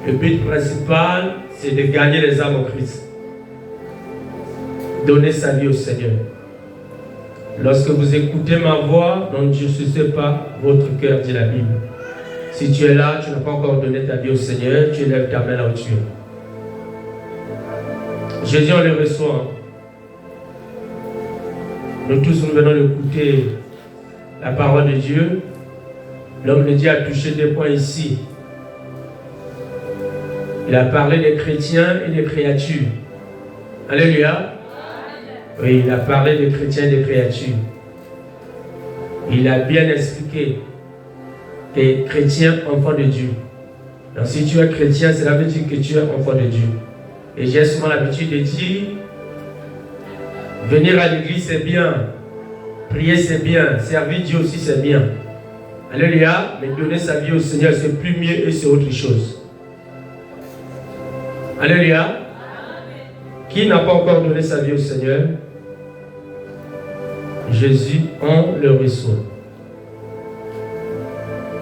Le but principal, c'est de gagner les âmes au Christ. Donner sa vie au Seigneur. Lorsque vous écoutez ma voix, ne endurcissez pas votre cœur, dit la Bible. Si tu es là, tu n'as pas encore donné ta vie au Seigneur, tu lèves ta main là où tu es. Jésus, on le reçoit. Nous tous, nous venons d'écouter la parole de Dieu. L'homme de Dieu a touché des points ici. Il a parlé des chrétiens et des créatures. Alléluia. Oui, il a parlé des chrétiens et des créatures. Il a bien expliqué que chrétien, enfant de Dieu. Donc si tu es chrétien, cela veut dire que tu es enfant de Dieu. Et j'ai souvent l'habitude de dire, venir à l'église c'est bien, prier c'est bien, servir Dieu aussi c'est bien. Alléluia, mais donner sa vie au Seigneur c'est plus mieux et c'est autre chose. Alléluia. Qui n'a pas encore donné sa vie au Seigneur? Jésus, on le reçoit.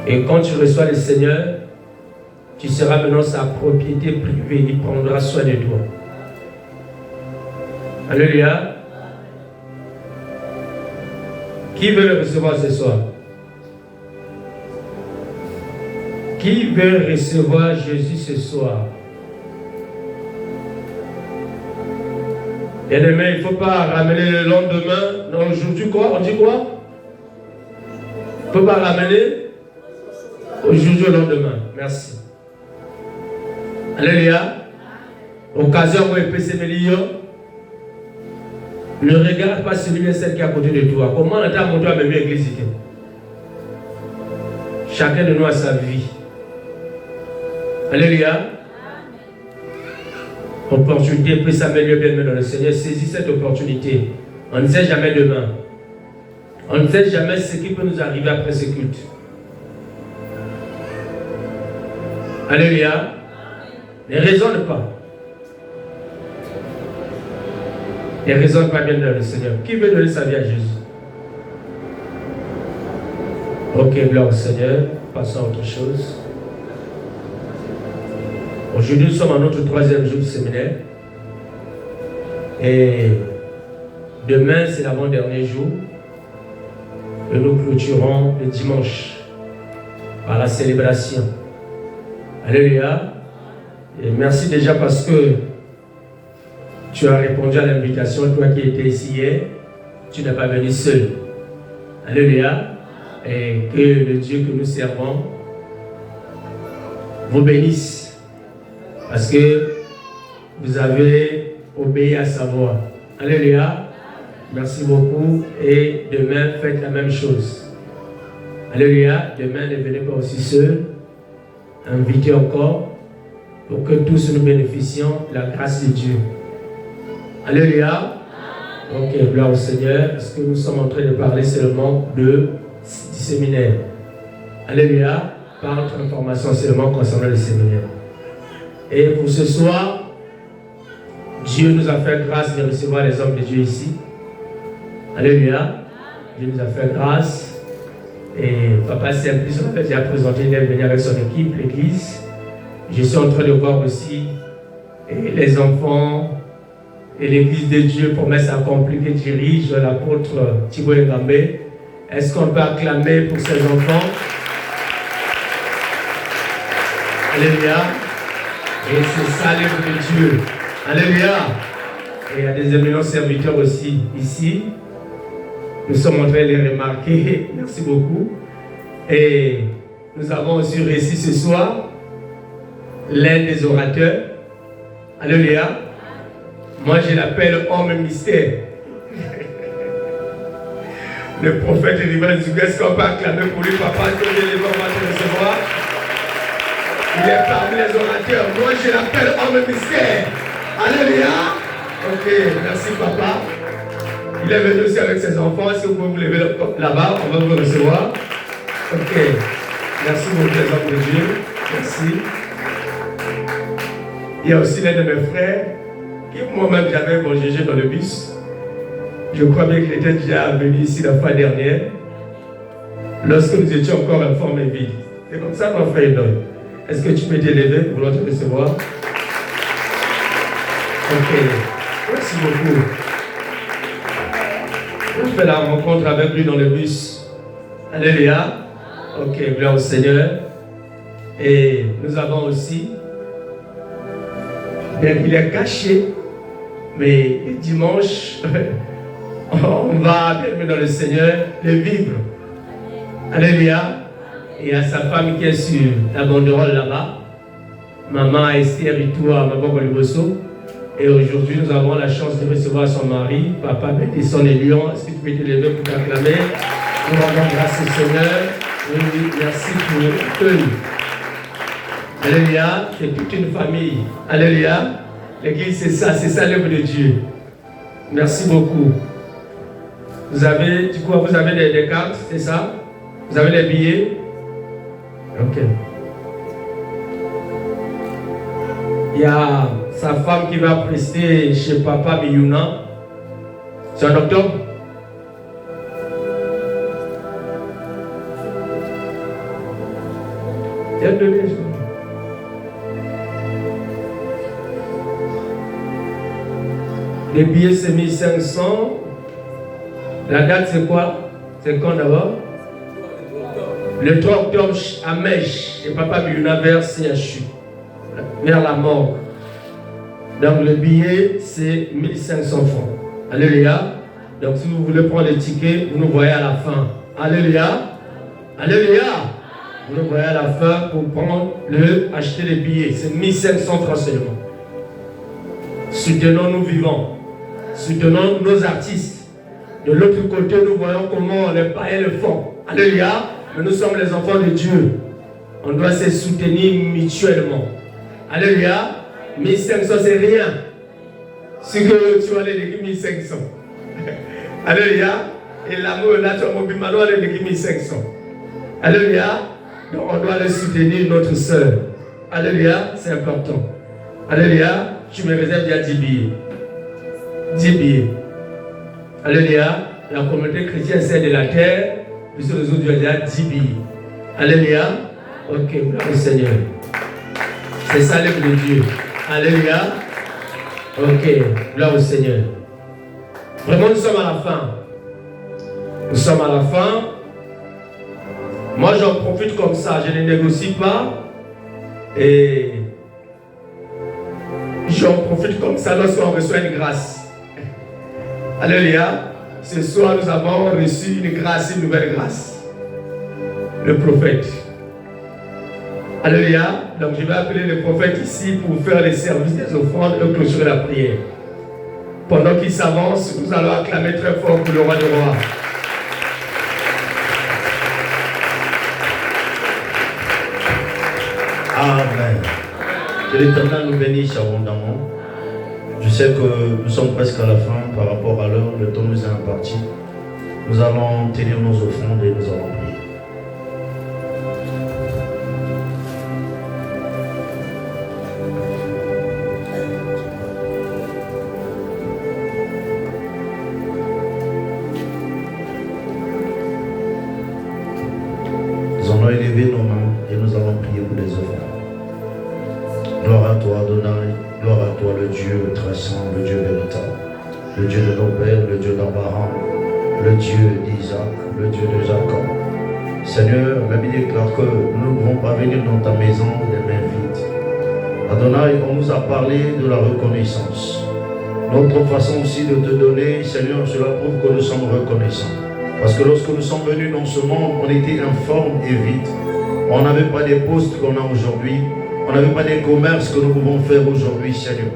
Et quand tu reçois le Seigneur, tu seras maintenant sa propriété privée. Il prendra soin de toi. Alléluia. Qui veut le recevoir ce soir? Qui veut recevoir Jésus ce soir? Bien-aimé, il ne faut pas ramener le lendemain. Non, aujourd'hui quoi? On dit quoi? Il ne faut pas ramener aujourd'hui au lendemain. Merci. Alléluia. Occasion où il peut se mélanger. Ne regarde pas celui et celle qui est à côté de toi. Comment on a mon doigt même l'église? Chacun de nous a sa vie. Alléluia. Opportunité peut s'améliorer bien dans le Seigneur. Saisis cette opportunité. On ne sait jamais demain. On ne sait jamais ce qui peut nous arriver après ce culte. Alléluia. Ne raisonne pas. Ne raisonne pas bien dans le Seigneur. Qui veut donner sa vie à Jésus? Ok, gloire au Seigneur. Passons à autre chose. Aujourd'hui, nous sommes à notre 3e jour du séminaire. Et demain, c'est l'avant-dernier jour. Et nous clôturons le dimanche par la célébration. Alléluia. Et merci déjà parce que tu as répondu à l'invitation, toi qui étais ici hier. Tu n'es pas venu seul. Alléluia. Et que le Dieu que nous servons vous bénisse. Parce que vous avez obéi à sa voix. Alléluia. Merci beaucoup. Et demain, faites la même chose. Alléluia. Demain, ne venez pas aussi seul. Invitez encore pour que tous nous bénéficions de la grâce de Dieu. Alléluia. Ok, gloire au Seigneur. Parce que nous sommes en train de parler seulement du séminaire. Alléluia. Par notre information seulement concernant le séminaire. Et pour ce soir, Dieu nous a fait grâce de recevoir les hommes de Dieu ici. Alléluia. Dieu nous a fait grâce. Et Papa Simplice, en fait, il a présenté, il est venu avec son équipe, l'église. Je suis en train de voir aussi les enfants et l'église de Dieu, promesse accomplie que dirige l'apôtre Thibaut Ngambé. Est-ce qu'on peut acclamer pour ces enfants? Alléluia. Et c'est ça l'œuvre de Dieu. Alléluia. Et il y a des éminents serviteurs aussi ici. Nous sommes en train de les remarquer. Merci beaucoup. Et nous avons aussi réussi ce soir l'un des orateurs. Alléluia. Moi, je l'appelle homme mystère. Le prophète Rival Zouga, est-ce qu'on peut acclamer pour lui, papa, que les gens vont te recevoir? Il est parmi les orateurs. Moi, je l'appelle homme mystère. Alléluia. Ok, merci papa. Il est venu aussi avec ses enfants. Si vous pouvez vous lever là-bas, on va vous recevoir. Ok. Merci beaucoup, les hommes de Dieu. Merci. Il y a aussi l'un de mes frères qui, moi-même, j'avais mon GG dans le bus. Je crois bien qu'il était déjà venu ici la fois dernière, lorsque nous étions encore en forme et vide. C'est comme ça qu'on fait une donne. Est-ce que tu peux t'élever pour te recevoir? Ok. Merci beaucoup. Je fais la rencontre avec lui dans le bus. Alléluia. Ok, gloire au Seigneur. Et nous avons aussi, bien qu'il est caché, mais dimanche, on va bien dans le Seigneur le vivre. Alléluia. Et à sa femme qui est sur la banderole là-bas, maman Esther Itoua Maboko Liboso. Et aujourd'hui, nous avons la chance de recevoir son mari, papa Bétisson et Lyon. Est-ce que tu peux te lever pour t'acclamer? Nous rendons grâce au Seigneur. Oui, merci pour l'accueil. Alléluia. C'est toute une famille. Alléluia. L'église, c'est ça l'œuvre de Dieu. Merci beaucoup. Vous avez, du coup, vous avez des cartes, c'est ça? Vous avez les billets? Ok. Il y a sa femme qui va prester chez Papa Biyuna. C'est en octobre? Les billets c'est 1500. La date c'est quoi? C'est quand d'abord? Le 3 octobre à Mèche, chez Papa Biyuna vers CHU, vers la mort. Donc le billet c'est 1500 francs. Alléluia. Donc si vous voulez prendre le ticket, vous nous voyez à la fin. Alléluia. Alléluia. Vous nous voyez à la fin pour acheter les billets. C'est 1500 francs seulement. Soutenons nous vivants. Soutenons nos artistes. De l'autre côté, nous voyons comment les païens le font. Alléluia. Mais nous sommes les enfants de Dieu. On doit se soutenir mutuellement. Alléluia. 1500 c'est rien. Si que tu vas aller dire 1500. Alléluia. Et l'amour, là, tu as mon bimano, elle est 1500. Alléluia. Donc, on doit aller soutenir notre soeur. Alléluia, c'est important. Alléluia, tu me réserves déjà 10 billets. 10 billets. Alléluia, la communauté chrétienne c'est de la terre, puisque les autres ont déjà 10 billets. Alléluia, ok, gloire au Seigneur. C'est ça l'œuvre de Dieu. Alléluia, ok, gloire au Seigneur. Vraiment, nous sommes à la fin. Nous sommes à la fin. Moi, j'en profite comme ça, je ne négocie pas. Et j'en profite comme ça lorsqu'on reçoit une grâce. Alléluia. Ce soir, nous avons reçu une grâce, une nouvelle grâce. Le prophète. Alléluia. Donc, je vais appeler le prophète ici pour faire les services des offrandes et clôturer la prière. Pendant qu'il s'avance, nous allons acclamer très fort pour le roi des rois. Amen. Que l'Éternel nous bénisse abondamment. Je sais que nous sommes presque à la fin par rapport à l'heure, le temps nous est imparti. Nous allons tenir nos offrandes et nous allons prier. Nous allons élever nos mains et nous allons prier pour les offrandes. Gloire à toi, Adonai, gloire à toi, le Dieu très saint, le Dieu véritable, le Dieu de nos pères, le Dieu d'Abraham, le Dieu d'Isaac, le Dieu de Jacob. Seigneur, la Bible déclare que nous ne pouvons pas venir dans ta maison les mains vides. Adonai, on nous a parlé de la reconnaissance. Notre façon aussi de te donner, Seigneur, cela prouve que nous sommes reconnaissants. Parce que lorsque nous sommes venus dans ce monde, on était informes et vides. On n'avait pas des postes qu'on a aujourd'hui. On n'avait pas des commerces que nous pouvons faire aujourd'hui, Seigneur.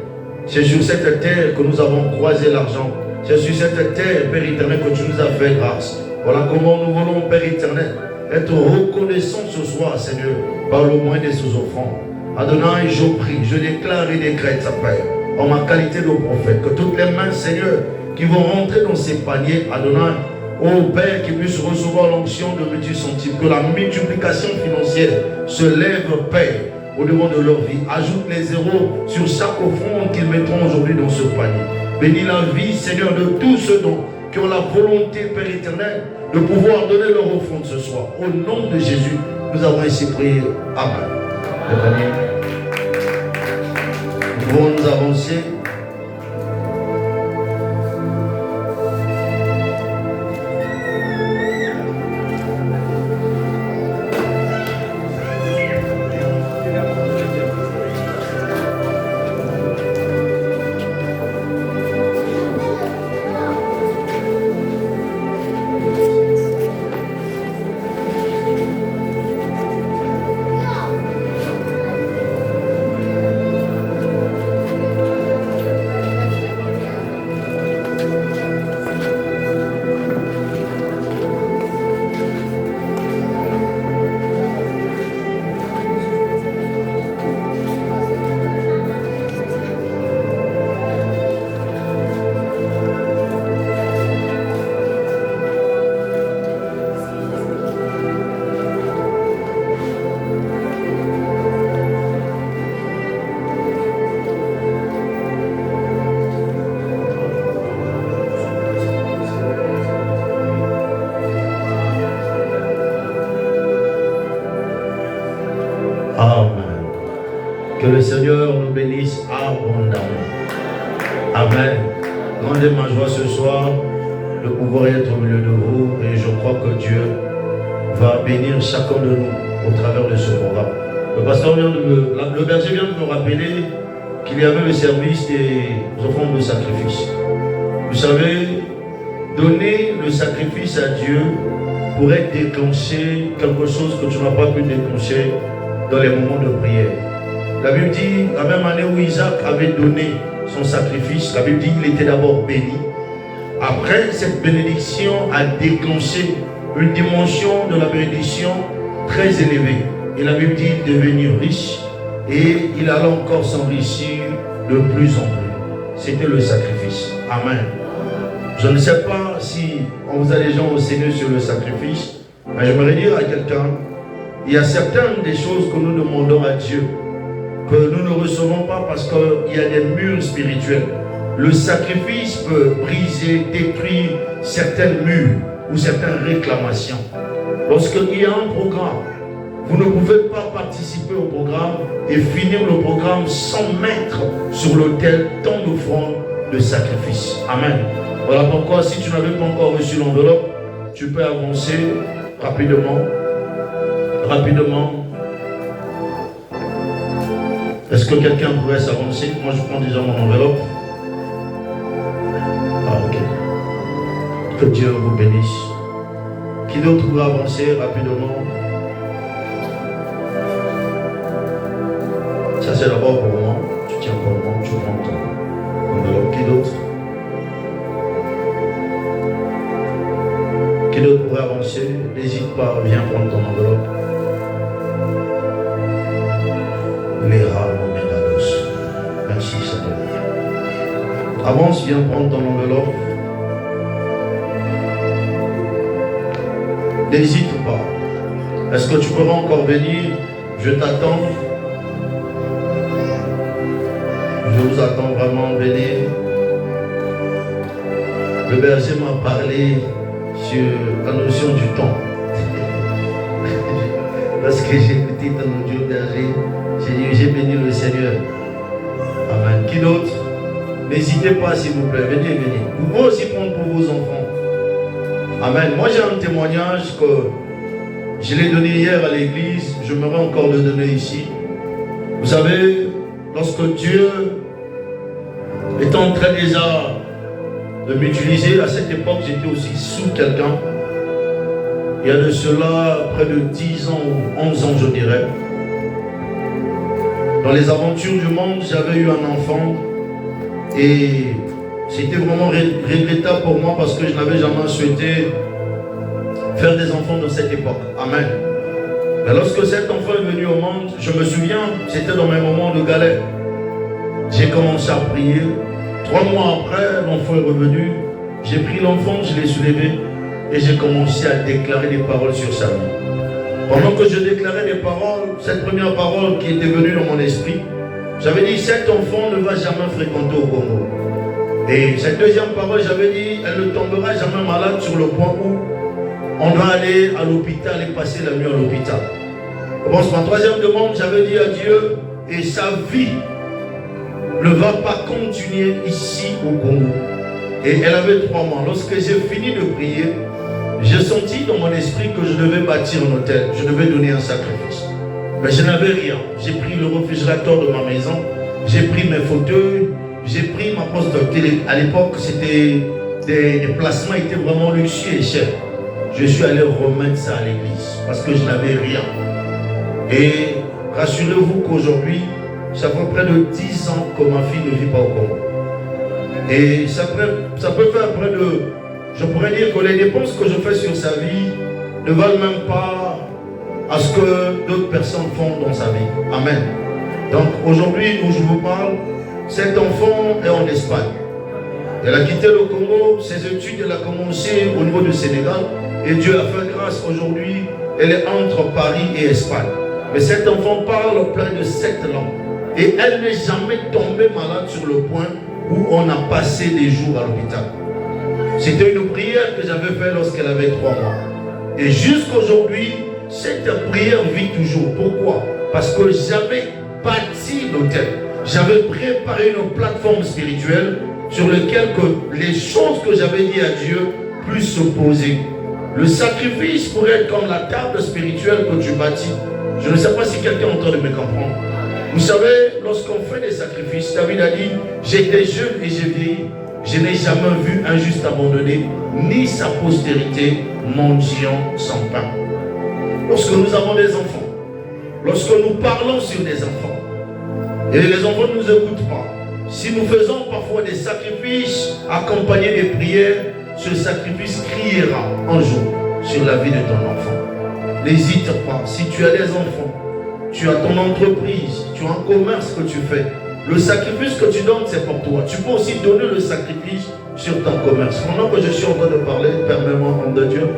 C'est sur cette terre que nous avons croisé l'argent. C'est sur cette terre, Père éternel, que tu nous as fait grâce. Voilà comment nous voulons, Père éternel, être reconnaissants ce soir, Seigneur, par le moyen de ces offrandes. Adonai, je prie, je déclare et décrète, Père, en ma qualité de prophète, que toutes les mains, Seigneur, qui vont rentrer dans ces paniers, Adonai, ô Père, qui puissent recevoir l'onction de multi-centime, que la multiplication financière se lève, Père, au devant de leur vie. Ajoute les zéros sur chaque offrande qu'ils mettront aujourd'hui dans ce panier. Bénis la vie, Seigneur, de tous ceux qui ont la volonté, Père éternel, de pouvoir donner leur offrande ce soir. Au nom de Jésus, nous avons ainsi prié. Amen. Nous pouvons nous avancer. Que le Seigneur nous bénisse abondamment. Amen. Grande est ma joie ce soir de pouvoir être au milieu de vous et je crois que Dieu va bénir chacun de nous au travers de ce programme. Le pasteur le berger vient de me rappeler qu'il y avait le service des offrandes de sacrifice. Vous savez, donner le sacrifice à Dieu pourrait déclencher quelque chose que tu n'as pas pu déclencher dans les moments de prière. La Bible dit, la même année où Isaac avait donné son sacrifice, la Bible dit qu'il était d'abord béni. Après, cette bénédiction a déclenché une dimension de la bénédiction très élevée. Et la Bible dit devenir riche et il allait encore s'enrichir de plus en plus. C'était le sacrifice. Amen. Je ne sais pas si on vous a déjà enseigné sur le sacrifice, mais j'aimerais dire à quelqu'un, il y a certaines des choses que nous demandons à Dieu, que nous ne recevons pas parce qu'il y a des murs spirituels. Le sacrifice peut briser, détruire certains murs ou certaines réclamations. Lorsqu'il y a un programme, vous ne pouvez pas participer au programme et finir le programme sans mettre sur l'autel tant d'offrandes de sacrifice. Amen. Voilà pourquoi si tu n'avais pas encore reçu l'enveloppe, tu peux avancer rapidement. Rapidement. Est-ce que quelqu'un pourrait s'avancer? Moi je prends déjà mon enveloppe. Ah ok. Que Dieu vous bénisse. Qui d'autre va avancer rapidement? Ça c'est d'abord pour moi. Tu tiens pour moi, tu prends ton enveloppe. Qui d'autre? Qui d'autre pourrait avancer? N'hésite pas, viens prendre ton enveloppe. Les rames, merci Seigneur. Avance, viens prendre ton enveloppe. N'hésite pas. Est-ce que tu pourras encore venir? Je t'attends. Je vous attends vraiment, venez. Le berger m'a parlé sur la notion du temps. Parce que j'ai écouté ton audio berger, j'ai béni le Seigneur. Amen. Qui d'autre? N'hésitez pas s'il vous plaît, venez, venez. Vous pouvez aussi prendre pour vos enfants. Amen. Moi j'ai un témoignage que je l'ai donné hier à l'église, je me rends encore le donner ici. Vous savez, lorsque Dieu est en train déjà de m'utiliser, à cette époque j'étais aussi sous quelqu'un. Il y a de cela près de 10 ans ou 11 ans je dirais. Dans les aventures du monde, j'avais eu un enfant et c'était vraiment regrettable pour moi parce que je n'avais jamais souhaité faire des enfants dans cette époque. Amen. Mais lorsque cet enfant est venu au monde, je me souviens, c'était dans mes moments de galère. J'ai commencé à prier. 3 mois après, l'enfant est revenu. J'ai pris l'enfant, je l'ai soulevé et j'ai commencé à déclarer des paroles sur sa vie. Pendant que je déclarais des paroles, cette première parole qui était venue dans mon esprit, j'avais dit, cet enfant ne va jamais fréquenter au Congo. Et cette deuxième parole, j'avais dit, elle ne tombera jamais malade sur le point où on doit aller à l'hôpital et passer la nuit à l'hôpital. Bon, ma troisième demande, j'avais dit à Dieu, et sa vie ne va pas continuer ici au Congo. Et elle avait 3 mois. Lorsque j'ai fini de prier, j'ai senti dans mon esprit que je devais bâtir un hôtel, je devais donner un sacrifice. Mais je n'avais rien. J'ai pris le réfrigérateur de ma maison, j'ai pris mes fauteuils, j'ai pris ma poste de télé. À l'époque, c'était des placements étaient vraiment luxueux et chers. Je suis allé remettre ça à l'église parce que je n'avais rien. Et rassurez-vous qu'aujourd'hui, ça fait près de 10 ans que ma fille ne vit pas au Congo. Et ça peut faire près de... Je pourrais dire que les dépenses que je fais sur sa vie ne valent même pas à ce que d'autres personnes font dans sa vie. Amen. Donc aujourd'hui où je vous parle, cet enfant est en Espagne. Elle a quitté le Congo, ses études elle a commencé au niveau du Sénégal et Dieu a fait grâce aujourd'hui, elle est entre Paris et Espagne. Mais cet enfant parle plein de 7 langues et elle n'est jamais tombée malade sur le point où on a passé des jours à l'hôpital. C'était une prière que j'avais faite lorsqu'elle avait 3 mois. Et jusqu'aujourd'hui, cette prière vit toujours. Pourquoi? Parce que j'avais bâti l'hôtel. J'avais préparé une plateforme spirituelle sur laquelle que les choses que j'avais dit à Dieu puissent se poser. Le sacrifice pourrait être comme la table spirituelle que tu bâtis. Je ne sais pas si quelqu'un est en train de me comprendre. Vous savez, lorsqu'on fait des sacrifices, David a dit, j'étais jeune et j'ai vieilli. Je n'ai jamais vu un juste abandonné, ni sa postérité mendiant sans pain. Lorsque nous avons des enfants, lorsque nous parlons sur des enfants, et les enfants ne nous écoutent pas, si nous faisons parfois des sacrifices accompagnés des prières, ce sacrifice criera un jour sur la vie de ton enfant. N'hésite pas, si tu as des enfants, tu as ton entreprise, tu as un commerce que tu fais, le sacrifice que tu donnes, c'est pour toi. Tu peux aussi donner le sacrifice sur ton commerce. Pendant que je suis en train de parler, permets-moi, homme de Dieu.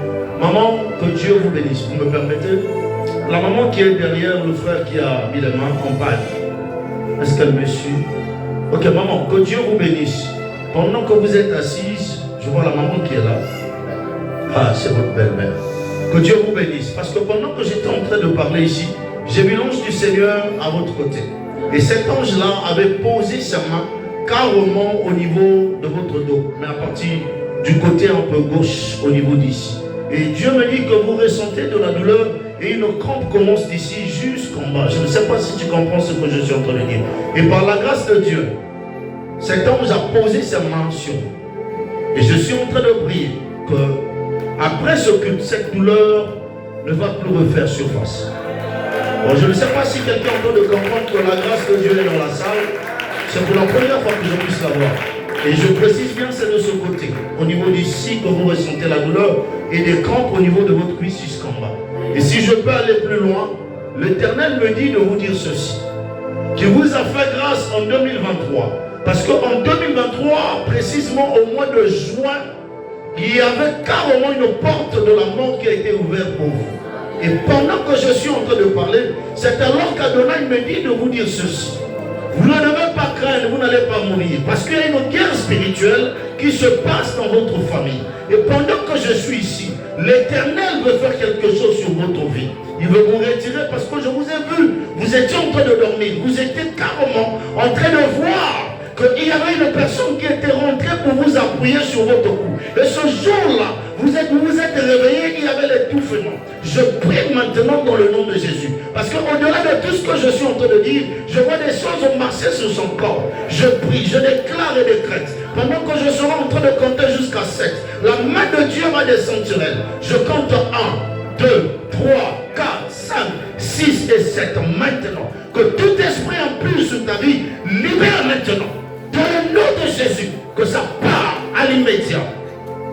Maman, que Dieu vous bénisse. Vous me permettez? La maman qui est derrière le frère qui a mis les mains en panne. Est-ce qu'elle me suit? Ok, maman, que Dieu vous bénisse. Pendant que vous êtes assise, je vois la maman qui est là. Ah, c'est votre belle-mère. Que Dieu vous bénisse. Parce que pendant que j'étais en train de parler ici, j'ai vu l'ange du Seigneur à votre côté. Et cet ange-là avait posé sa main carrément au niveau de votre dos, mais à partir du côté un peu gauche, au niveau d'ici. Et Dieu me dit que vous ressentez de la douleur et une crampe commence d'ici jusqu'en bas. Je ne sais pas si tu comprends ce que je suis en train de dire. Et par la grâce de Dieu, cet ange a posé sa main sur vous. Et je suis en train de prier que après ce culte, cette douleur ne va plus refaire surface. Bon, je ne sais pas si quelqu'un est en train de comprendre que la grâce de Dieu est dans la salle. C'est pour la première fois que je puisse la voir. Et je précise bien, c'est de ce côté. Au niveau d'ici, que vous ressentez la douleur et des crampes au niveau de votre cuisse jusqu'en bas. Et si je peux aller plus loin, l'Éternel me dit de vous dire ceci. Qui vous a fait grâce en 2023. Parce qu'en 2023, précisément au mois de juin, il y avait carrément une porte de la mort qui a été ouverte pour vous. Et pendant que je suis en train de parler, c'est alors qu'Adonai me dit de vous dire ceci. Vous ne devez pas craindre, vous n'allez pas mourir. Parce qu'il y a une guerre spirituelle qui se passe dans votre famille. Et pendant que je suis ici, l'Éternel veut faire quelque chose sur votre vie. Il veut vous retirer parce que je vous ai vu. Vous étiez en train de dormir. Vous étiez carrément en train de voir qu'il y avait une personne qui était rentrée pour vous appuyer sur votre cou. Et ce jour-là, vous vous êtes réveillé, il y avait l'étouffement. Je prie maintenant dans le nom de Jésus. Parce qu'au-delà de tout ce que je suis en train de dire, je vois des choses marcher sur son corps. Je prie, je déclare et décrète. Pendant que je serai en train de compter jusqu'à 7, la main de Dieu va descendre sur elle. Je compte 1, 2, 3, 4, 5, 6 et 7. Maintenant, que tout esprit impur sur ta vie, libère maintenant. Dans le nom de Jésus, que ça part à l'immédiat.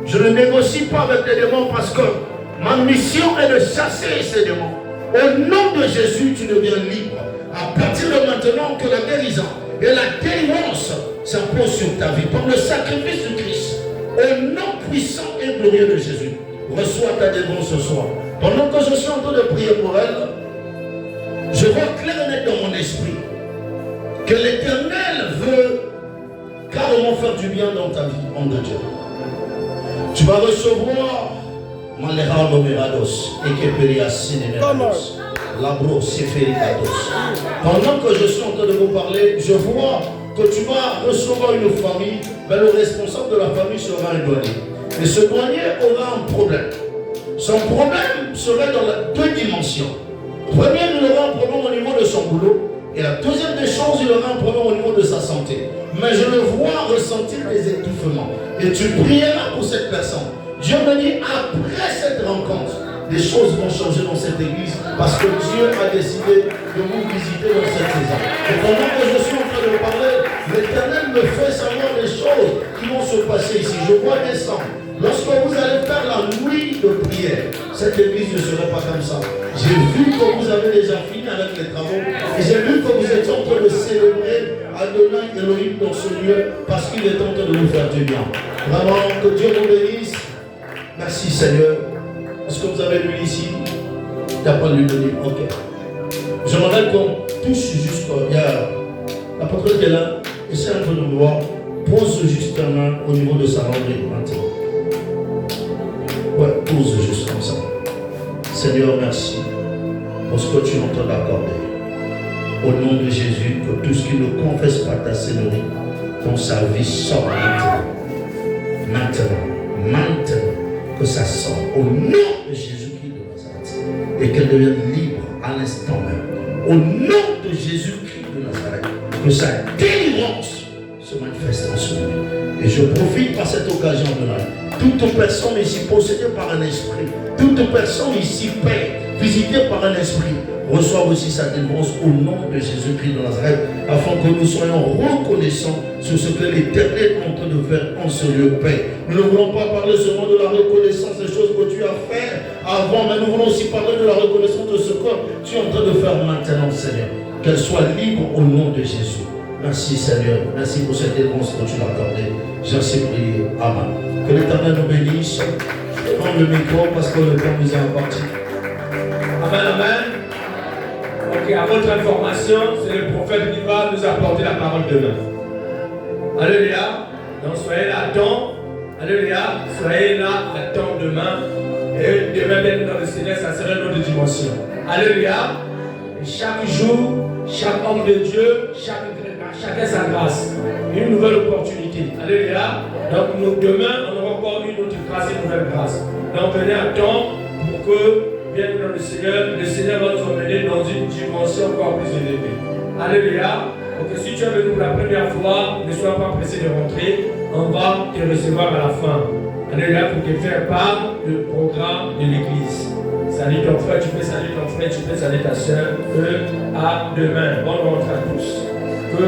Je ne négocie pas avec les démons parce que ma mission est de chasser ces démons. Au nom de Jésus, tu deviens libre. À partir de maintenant, que la guérison et la délivrance s'imposent sur ta vie par le sacrifice de Christ. Au nom puissant et glorieux de Jésus, reçois ta délivrance ce soir. Pendant que je suis en train de prier pour elle, je vois clair et net dans mon esprit que l'Éternel veut carrément faire du bien dans ta vie, homme de Dieu. Tu vas recevoir Malérano Merados, Ekeperia Sinemerados, Labro Sefericados. Pendant que je suis en train de vous parler, je vois que tu vas recevoir une famille, mais le responsable de la famille sera un douanier. Et ce douanier aura un problème. Son problème serait dans deux dimensions. Première, il aura un problème au niveau de son boulot. Et la deuxième des choses, il aura un problème au niveau de sa santé. Mais je le vois ressentir des étouffements. Et tu prieras pour cette personne. Dieu me dit, après cette rencontre, des choses vont changer dans cette église. Parce que Dieu a décidé de vous visiter dans cette saison. Et pendant que je suis en train de parler, l'Éternel me fait savoir des choses qui vont se passer ici. Je vois descendre. Lorsque vous allez faire la nuit de prière, cette église ne serait pas comme ça. J'ai vu que vous avez déjà fini avec les travaux. Et j'ai vu que vous étiez en train de célébrer Adonai Elohim dans ce lieu parce qu'il est en train de vous faire du bien. Vraiment, que Dieu vous bénisse. Merci Seigneur. Est-ce que vous avez lu ici? Il n'y a pas de lui donner. Ok. J'aimerais qu'on touche juste. Il y a l'apôtre qui est là. Essaye un peu de me voir. Pose juste ta main au niveau de sa langue maintenant. Ouais, pose juste comme ça. Seigneur, merci pour ce que tu es en train d'accorder. Au nom de Jésus, que tout ce qui ne confesse pas ta Seigneurie dans sa vie sort maintenant, que ça sorte. Au nom de Jésus-Christ de Nazareth. Et qu'elle devienne libre à l'instant même. Au nom de Jésus-Christ de Nazareth. Que sa délivrance se manifeste en ce moment. Et je profite par cette occasion de là. Toute personne ici possédée par un esprit, toute personne ici visitée par un esprit, reçoit aussi sa délivrance au nom de Jésus-Christ de Nazareth, afin que nous soyons reconnaissants sur ce que l'Éternel est en train de faire en ce lieu de paix. Nous ne voulons pas parler seulement de la reconnaissance des choses que tu as fait avant, mais nous voulons aussi parler de la reconnaissance de ce que tu es en train de faire maintenant, Seigneur. Qu'elle soit libre au nom de Jésus. Merci Seigneur. Merci pour cette réponse que tu l'as accordée. J'en suis prié. Amen. Que l'Éternel nous bénisse. Prends le micro parce que le temps nous est imparti. Amen, amen. Ok, à votre information, c'est le prophète qui va nous apporter la parole demain. Alléluia. Donc soyez là à temps. Alléluia. Soyez là à temps demain. Et demain, même dans le Seigneur, ça sera une autre dimension. Alléluia. Et chaque jour, chaque homme de Dieu, chacun sa grâce. Une nouvelle opportunité. Alléluia. Donc nous, demain, on aura encore une autre grâce, une nouvelle grâce. Donc venez à temps pour que, bien dans le Seigneur va nous emmener dans une dimension encore plus élevée. Alléluia. Donc si tu es venu pour la première fois, ne sois pas pressé de rentrer. On va te recevoir à la fin. Alléluia, pour te faire part du programme de l'église. Salut ton frère, tu peux saluer ton frère, tu peux saluer ta soeur. À demain. Bonne rentrée à tous.